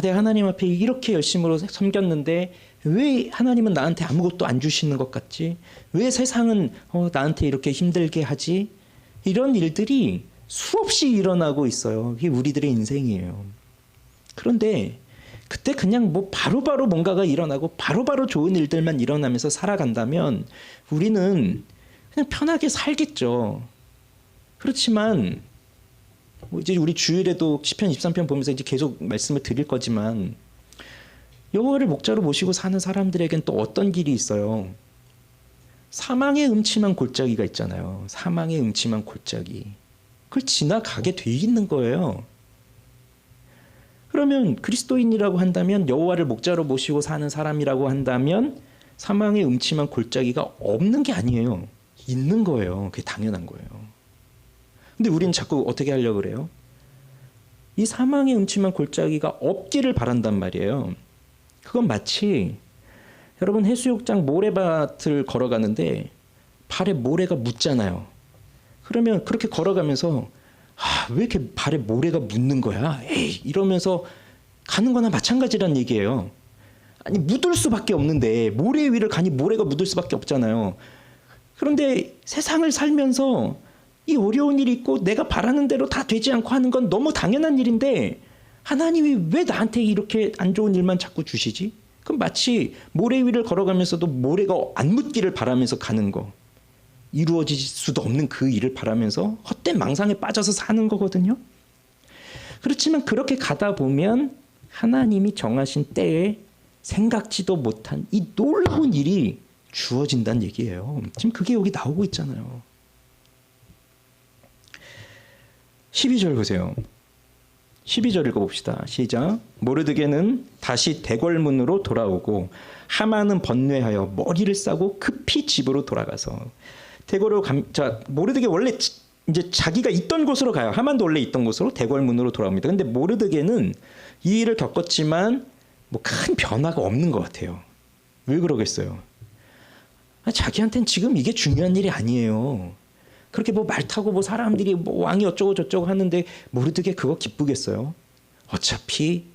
내가 하나님 앞에 이렇게 열심으로 섬겼는데 왜 하나님은 나한테 아무것도 안 주시는 것 같지? 왜 세상은 나한테 이렇게 힘들게 하지? 이런 일들이 수없이 일어나고 있어요. 이게 우리들의 인생이에요. 그런데 그때 그냥 뭐 바로바로 뭔가가 일어나고 바로바로 좋은 일들만 일어나면서 살아간다면 우리는 그냥 편하게 살겠죠. 그렇지만 이제 우리 주일에도 시편 23편 보면서 이제 계속 말씀을 드릴 거지만 여호와를 목자로 모시고 사는 사람들에겐 또 어떤 길이 있어요? 사망의 음침한 골짜기가 있잖아요. 사망의 음침한 골짜기. 그걸 지나가게 돼 있는 거예요. 그러면 그리스도인이라고 한다면, 여호와를 목자로 모시고 사는 사람이라고 한다면 사망의 음침한 골짜기가 없는 게 아니에요. 있는 거예요. 그게 당연한 거예요. 근데 우리는 자꾸 어떻게 하려고 그래요? 이 사망의 음침한 골짜기가 없기를 바란단 말이에요. 그건 마치 여러분 해수욕장 모래밭을 걸어가는데 발에 모래가 묻잖아요. 그러면 그렇게 걸어가면서 왜 이렇게 발에 모래가 묻는 거야? 에이, 이러면서 가는 거나 마찬가지란 얘기예요. 아니 묻을 수밖에 없는데 모래 위를 가니 모래가 묻을 수밖에 없잖아요. 그런데 세상을 살면서 이 어려운 일이 있고 내가 바라는 대로 다 되지 않고 하는 건 너무 당연한 일인데 하나님이 왜 나한테 이렇게 안 좋은 일만 자꾸 주시지? 그럼 마치 모래 위를 걸어가면서도 모래가 안 묻기를 바라면서 가는 거. 이루어질 수도 없는 그 일을 바라면서 헛된 망상에 빠져서 사는 거거든요. 그렇지만 그렇게 가다 보면 하나님이 정하신 때에 생각지도 못한 이 놀라운 일이 주어진다는 얘기예요. 지금 그게 여기 나오고 있잖아요. 12절 보세요. 12절 읽어봅시다. 시작. 모르드게는 다시 대궐문으로 돌아오고 하만은 번뇌하여 머리를 싸고 급히 집으로 돌아가서 대궐로 모르드게 원래 이제 자기가 있던 곳으로 가요. 하만도 원래 있던 곳으로 대궐문으로 돌아옵니다. 근데 모르드게는 이 일을 겪었지만 뭐 큰 변화가 없는 것 같아요. 왜 그러겠어요? 자기한테는 지금 이게 중요한 일이 아니에요. 그렇게 뭐 말 타고 뭐 사람들이 뭐 왕이 어쩌고 저쩌고 하는데 모르드게 그거 기쁘겠어요? 어차피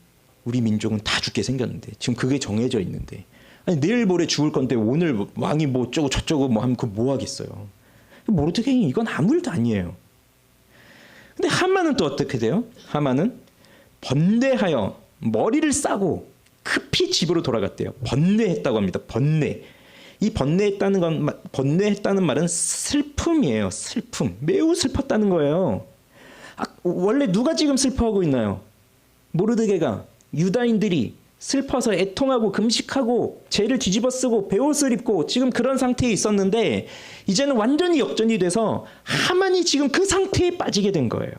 우리 민족은 다 죽게 생겼는데 지금 그게 정해져 있는데 아니 내일 모레 죽을 건데 오늘 왕이 뭐 어쩌고 저쩌고 뭐 하면 그거 뭐 하겠어요? 모르드게는 이건 아무 일도 아니에요. 근데 하만은 또 어떻게 돼요? 하만은 번뇌하여 머리를 싸고 급히 집으로 돌아갔대요. 번뇌했다고 합니다. 번뇌. 이 번뇌했다는 말은 슬픔이에요. 슬픔. 매우 슬펐다는 거예요. 원래 누가 지금 슬퍼하고 있나요? 모르드게가, 유다인들이 슬퍼서 애통하고 금식하고 죄를 뒤집어쓰고 베옷을 입고 지금 그런 상태에 있었는데 이제는 완전히 역전이 돼서 하만이 지금 그 상태에 빠지게 된 거예요.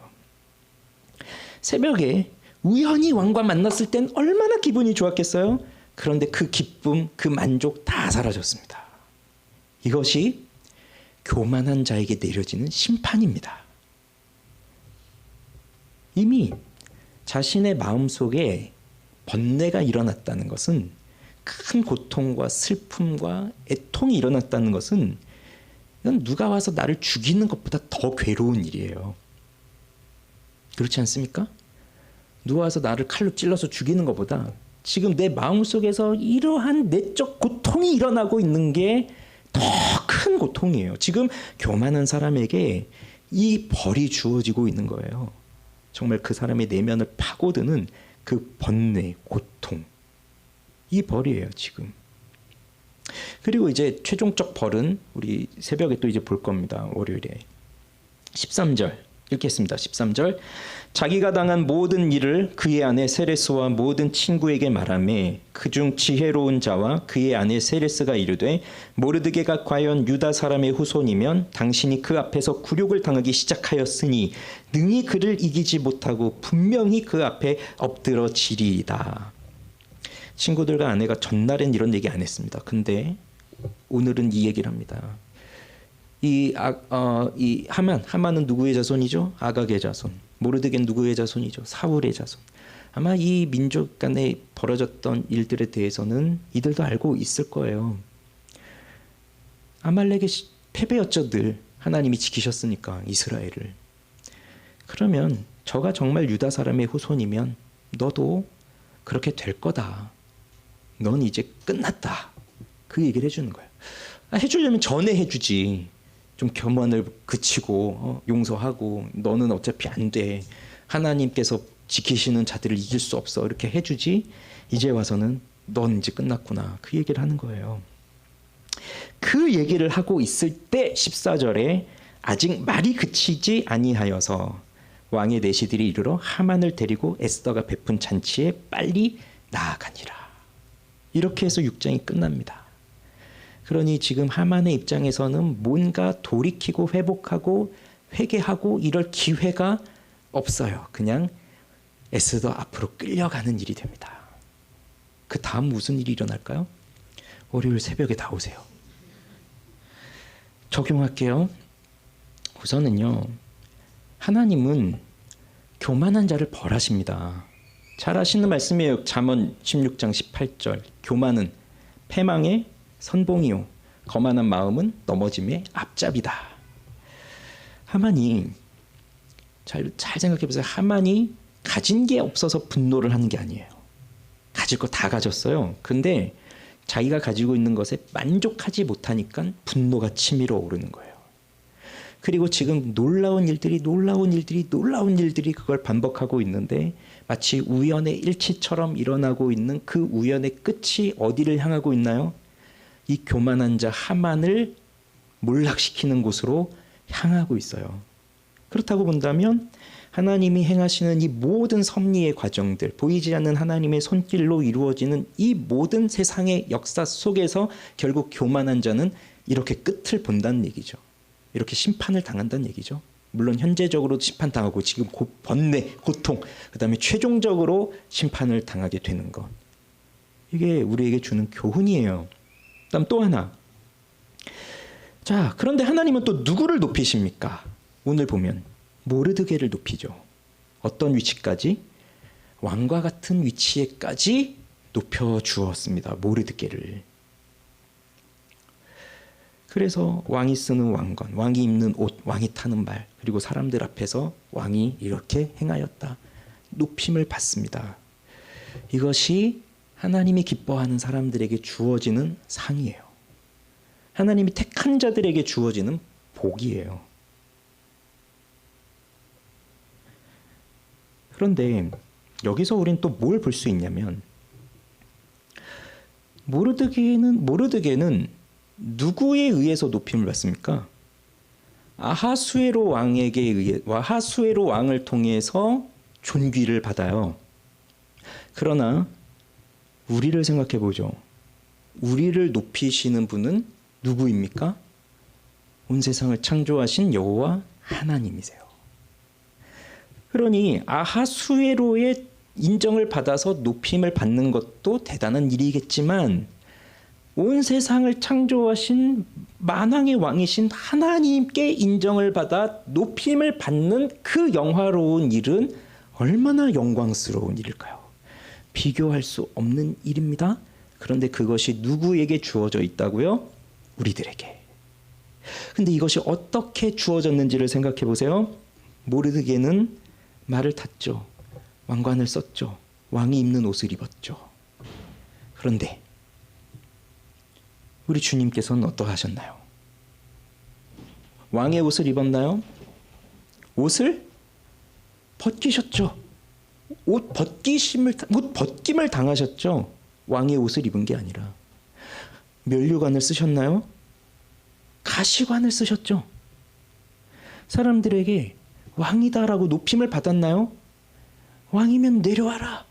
새벽에 우연히 왕과 만났을 땐 얼마나 기분이 좋았겠어요? 그런데 그 기쁨, 그 만족 다 사라졌습니다. 이것이 교만한 자에게 내려지는 심판입니다. 이미 자신의 마음속에 번뇌가 일어났다는 것은, 큰 고통과 슬픔과 애통이 일어났다는 것은 이건 누가 와서 나를 죽이는 것보다 더 괴로운 일이에요. 그렇지 않습니까? 누가 와서 나를 칼로 찔러서 죽이는 것보다 지금 내 마음속에서 이러한 내적 고통이 일어나고 있는 게 더 큰 고통이에요. 지금 교만한 사람에게 이 벌이 주어지고 있는 거예요. 정말 그 사람의 내면을 파고드는 그 번뇌, 고통, 이 벌이에요 지금. 그리고 이제 최종적 벌은 우리 새벽에 또 이제 볼 겁니다. 월요일에 13절 읽겠습니다. 13절. 자기가 당한 모든 일을 그의 아내 세레스와 모든 친구에게 말하매 그중 지혜로운 자와 그의 아내 세레스가 이르되 모르드게가 과연 유다 사람의 후손이면 당신이 그 앞에서 굴욕을 당하기 시작하였으니 능히 그를 이기지 못하고 분명히 그 앞에 엎드러지리이다. 친구들과 아내가 전날엔 이런 얘기 안 했습니다. 근데 오늘은 이 얘기를 합니다. 이 하만은 누구의 자손이죠? 아각의 자손. 모르드게는 누구의 자손이죠? 사울의 자손. 아마 이 민족 간에 벌어졌던 일들에 대해서는 이들도 알고 있을 거예요. 아말렉의 패배였죠. 늘 하나님이 지키셨으니까 이스라엘을. 그러면 저가 정말 유다 사람의 후손이면 너도 그렇게 될 거다. 넌 이제 끝났다. 그 얘기를 해주는 거예요. 해주려면 전에 해주지. 좀 교만을 그치고 용서하고 너는 어차피 안 돼. 하나님께서 지키시는 자들을 이길 수 없어. 이렇게 해주지. 이제 와서는 넌 이제 끝났구나. 그 얘기를 하는 거예요. 그 얘기를 하고 있을 때 14절에 아직 말이 그치지 아니하여서 왕의 내시들이 이르러 하만을 데리고 에스더가 베푼 잔치에 빨리 나아가니라. 이렇게 해서 6장이 끝납니다. 그러니 지금 하만의 입장에서는 뭔가 돌이키고 회복하고 회개하고 이럴 기회가 없어요. 그냥 에스더 앞으로 끌려가는 일이 됩니다. 그 다음 무슨 일이 일어날까요? 월요일 새벽에 나오세요. 적용할게요. 우선은요, 하나님은 교만한 자를 벌하십니다. 잘 아시는 말씀이에요. 잠언 16장 18절. 교만은 패망의 선봉이요 거만한 마음은 넘어짐의 앞잡이다. 하만이 잘 생각해 보세요. 하만이 가진 게 없어서 분노를 하는 게 아니에요. 가질 거 다 가졌어요. 근데 자기가 가지고 있는 것에 만족하지 못하니까 분노가 치밀어 오르는 거예요. 그리고 지금 놀라운 일들이 그걸 반복하고 있는데 마치 우연의 일치처럼 일어나고 있는 그 우연의 끝이 어디를 향하고 있나요? 이 교만한 자 하만을 몰락시키는 곳으로 향하고 있어요. 그렇다고 본다면 하나님이 행하시는 이 모든 섭리의 과정들, 보이지 않는 하나님의 손길로 이루어지는 이 모든 세상의 역사 속에서 결국 교만한 자는 이렇게 끝을 본다는 얘기죠. 이렇게 심판을 당한다는 얘기죠. 물론 현재적으로도 심판당하고 지금 번뇌, 고통, 그 다음에 최종적으로 심판을 당하게 되는 것. 이게 우리에게 주는 교훈이에요. 그다음 또 하나. 자, 그런데 하나님은 또 누구를 높이십니까? 오늘 보면 모르드게를 높이죠. 어떤 위치까지? 왕과 같은 위치에까지 높여주었습니다. 모르드게를. 그래서 왕이 쓰는 왕관, 왕이 입는 옷, 왕이 타는 말, 그리고 사람들 앞에서 왕이 이렇게 행하였다. 높임을 받습니다. 이것이 하나님이 기뻐하는 사람들에게 주어지는 상이에요. 하나님이 택한 자들에게 주어지는 복이에요. 그런데 여기서 우리는 또 뭘 볼 수 있냐면 모르드게는 누구에 의해서 높임을 받습니까? 아하수에로 왕을 통해서 존귀를 받아요. 그러나 우리를 생각해 보죠. 우리를 높이시는 분은 누구입니까? 온 세상을 창조하신 여호와 하나님이세요. 그러니 아하수에로의 인정을 받아서 높임을 받는 것도 대단한 일이겠지만 온 세상을 창조하신 만왕의 왕이신 하나님께 인정을 받아 높임을 받는 그 영화로운 일은 얼마나 영광스러운 일일까요? 비교할 수 없는 일입니다. 그런데 그것이 누구에게 주어져 있다고요? 우리들에게. 근데 이것이 어떻게 주어졌는지를 생각해 보세요. 모르드게는 말을 탔죠. 왕관을 썼죠. 왕이 입는 옷을 입었죠. 그런데 우리 주님께서는 어떠하셨나요? 왕의 옷을 입었나요? 옷을 벗기셨죠. 옷 벗김을 당하셨죠. 왕의 옷을 입은 게 아니라. 면류관을 쓰셨나요? 가시관을 쓰셨죠. 사람들에게 왕이다라고 높임을 받았나요? 왕이면 내려와라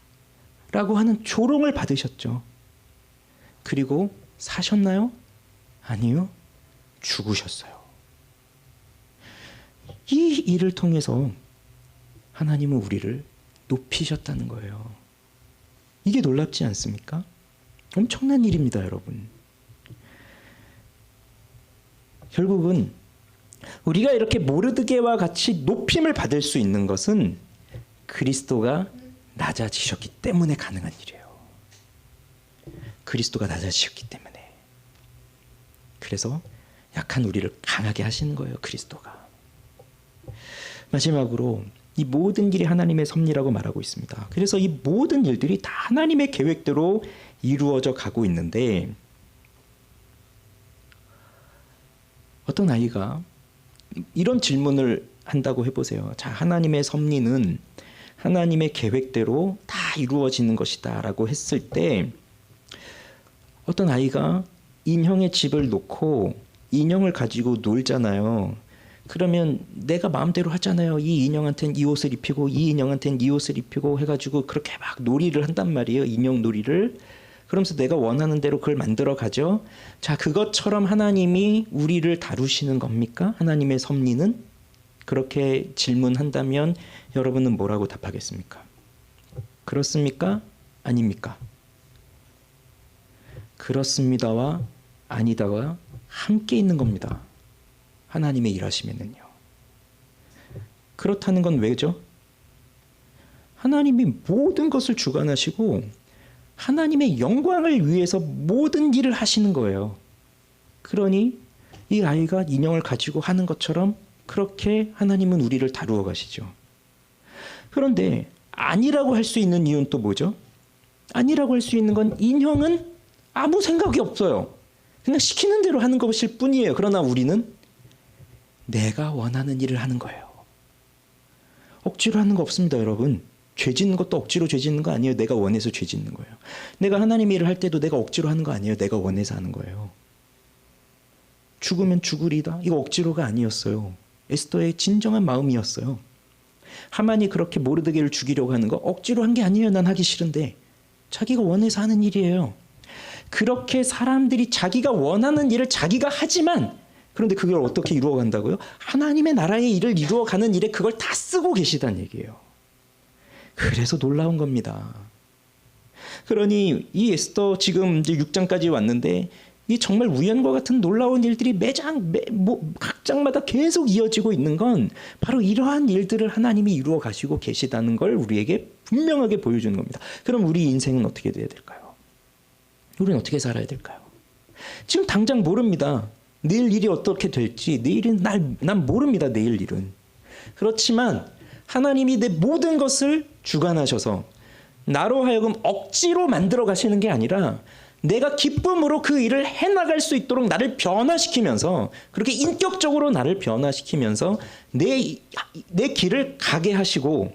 라고 하는 조롱을 받으셨죠. 그리고 사셨나요? 아니요. 죽으셨어요. 이 일을 통해서 하나님은 우리를 높이셨다는 거예요. 이게 놀랍지 않습니까? 엄청난 일입니다, 여러분. 결국은 우리가 이렇게 모르드게와 같이 높임을 받을 수 있는 것은 그리스도가 낮아지셨기 때문에 가능한 일이에요. 그리스도가 낮아지셨기 때문에. 그래서 약한 우리를 강하게 하시는 거예요, 그리스도가. 마지막으로 이 모든 일이 하나님의 섭리라고 말하고 있습니다. 그래서 이 모든 일들이 다 하나님의 계획대로 이루어져 가고 있는데 어떤 아이가 이런 질문을 한다고 해보세요. 자, 하나님의 섭리는 하나님의 계획대로 다 이루어지는 것이다 라고 했을 때 어떤 아이가 인형의 집을 놓고 인형을 가지고 놀잖아요. 그러면 내가 마음대로 하잖아요. 이 인형한테는 이 옷을 입히고 이 인형한테는 이 옷을 입히고 해가지고 그렇게 막 놀이를 한단 말이에요. 인형 놀이를. 그러면서 내가 원하는 대로 그걸 만들어 가죠. 자, 그것처럼 하나님이 우리를 다루시는 겁니까? 하나님의 섭리는? 그렇게 질문한다면 여러분은 뭐라고 답하겠습니까? 그렇습니까? 아닙니까? 그렇습니다와 아니다가 함께 있는 겁니다. 하나님의 일하시면은요. 그렇다는 건 왜죠? 하나님이 모든 것을 주관하시고 하나님의 영광을 위해서 모든 일을 하시는 거예요. 그러니 이 아이가 인형을 가지고 하는 것처럼 그렇게 하나님은 우리를 다루어 가시죠. 그런데 아니라고 할 수 있는 이유는 또 뭐죠? 아니라고 할 수 있는 건 인형은 아무 생각이 없어요. 그냥 시키는 대로 하는 것일 뿐이에요. 그러나 우리는 내가 원하는 일을 하는 거예요. 억지로 하는 거 없습니다, 여러분. 죄 짓는 것도 억지로 죄 짓는 거 아니에요. 내가 원해서 죄 짓는 거예요. 내가 하나님의 일을 할 때도 내가 억지로 하는 거 아니에요. 내가 원해서 하는 거예요. 죽으면 죽으리다. 이거 억지로가 아니었어요. 에스더의 진정한 마음이었어요. 하만이 그렇게 모르드게를 죽이려고 하는 거 억지로 한 게 아니에요. 난 하기 싫은데. 자기가 원해서 하는 일이에요. 그렇게 사람들이 자기가 원하는 일을 자기가 하지만 그런데 그걸 어떻게 이루어간다고요? 하나님의 나라의 일을 이루어가는 일에 그걸 다 쓰고 계시다는 얘기예요. 그래서 놀라운 겁니다. 그러니 이 에스더 지금 이제 6장까지 왔는데 이 정말 우연과 같은 놀라운 일들이 각 장마다 계속 이어지고 있는 건 바로 이러한 일들을 하나님이 이루어 가시고 계시다는 걸 우리에게 분명하게 보여주는 겁니다. 그럼 우리 인생은 어떻게 돼야 될까요? 우리는 어떻게 살아야 될까요? 지금 당장 모릅니다. 내일 일이 어떻게 될지 내일은 난 모릅니다. 내일 일은. 그렇지만 하나님이 내 모든 것을 주관하셔서 나로 하여금 억지로 만들어 가시는 게 아니라 내가 기쁨으로 그 일을 해나갈 수 있도록 나를 변화시키면서 그렇게 인격적으로 나를 변화시키면서 내 길을 가게 하시고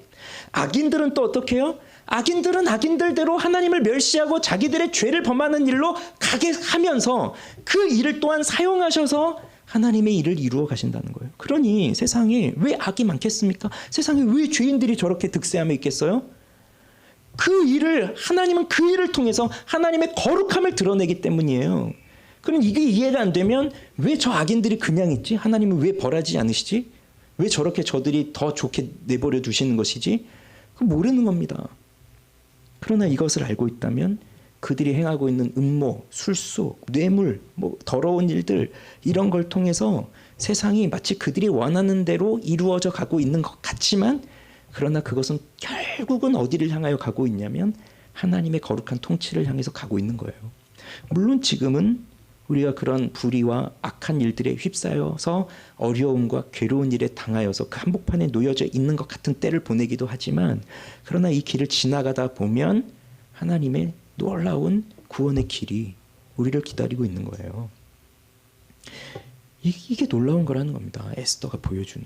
악인들은 또 어떻게 해요? 악인들은 악인들대로 하나님을 멸시하고 자기들의 죄를 범하는 일로 가게 하면서 그 일을 또한 사용하셔서 하나님의 일을 이루어 가신다는 거예요. 그러니 세상에 왜 악이 많겠습니까? 세상에 왜 죄인들이 저렇게 득세하며 있겠어요? 그 일을 하나님은 그 일을 통해서 하나님의 거룩함을 드러내기 때문이에요. 그럼 이게 이해가 안 되면 왜 저 악인들이 그냥 있지? 하나님은 왜 벌하지 않으시지? 왜 저렇게 저들이 더 좋게 내버려 두시는 것이지? 그거 모르는 겁니다. 그러나 이것을 알고 있다면 그들이 행하고 있는 음모, 술수, 뇌물, 더러운 일들 이런 걸 통해서 세상이 마치 그들이 원하는 대로 이루어져 가고 있는 것 같지만 그러나 그것은 결국은 어디를 향하여 가고 있냐면 하나님의 거룩한 통치를 향해서 가고 있는 거예요. 물론 지금은 우리가 그런 불의와 악한 일들에 휩싸여서 어려움과 괴로운 일에 당하여서 그 한복판에 놓여져 있는 것 같은 때를 보내기도 하지만 그러나 이 길을 지나가다 보면 하나님의 놀라운 구원의 길이 우리를 기다리고 있는 거예요. 이게 놀라운 거라는 겁니다. 에스더가 보여주는.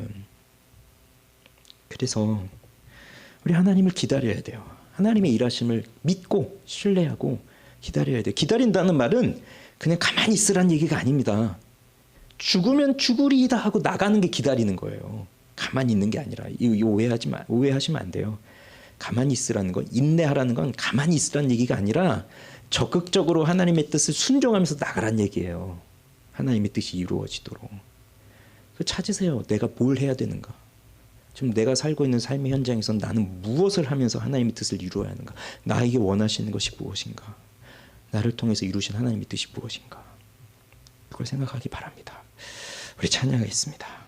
그래서 우리 하나님을 기다려야 돼요. 하나님의 일하심을 믿고 신뢰하고 기다려야 돼요. 기다린다는 말은 그냥 가만히 있으란 얘기가 아닙니다. 죽으면 죽으리이다 하고 나가는 게 기다리는 거예요. 가만히 있는 게 아니라 이거 오해하시면 안 돼요. 가만히 있으라는 건 인내하라는 건 가만히 있으라는 얘기가 아니라 적극적으로 하나님의 뜻을 순종하면서 나가란 얘기예요. 하나님의 뜻이 이루어지도록. 찾으세요. 내가 뭘 해야 되는가. 지금 내가 살고 있는 삶의 현장에서 나는 무엇을 하면서 하나님의 뜻을 이루어야 하는가. 나에게 원하시는 것이 무엇인가. 나를 통해서 이루신 하나님의 뜻이 무엇인가. 그걸 생각하기 바랍니다. 우리 찬양하겠습니다.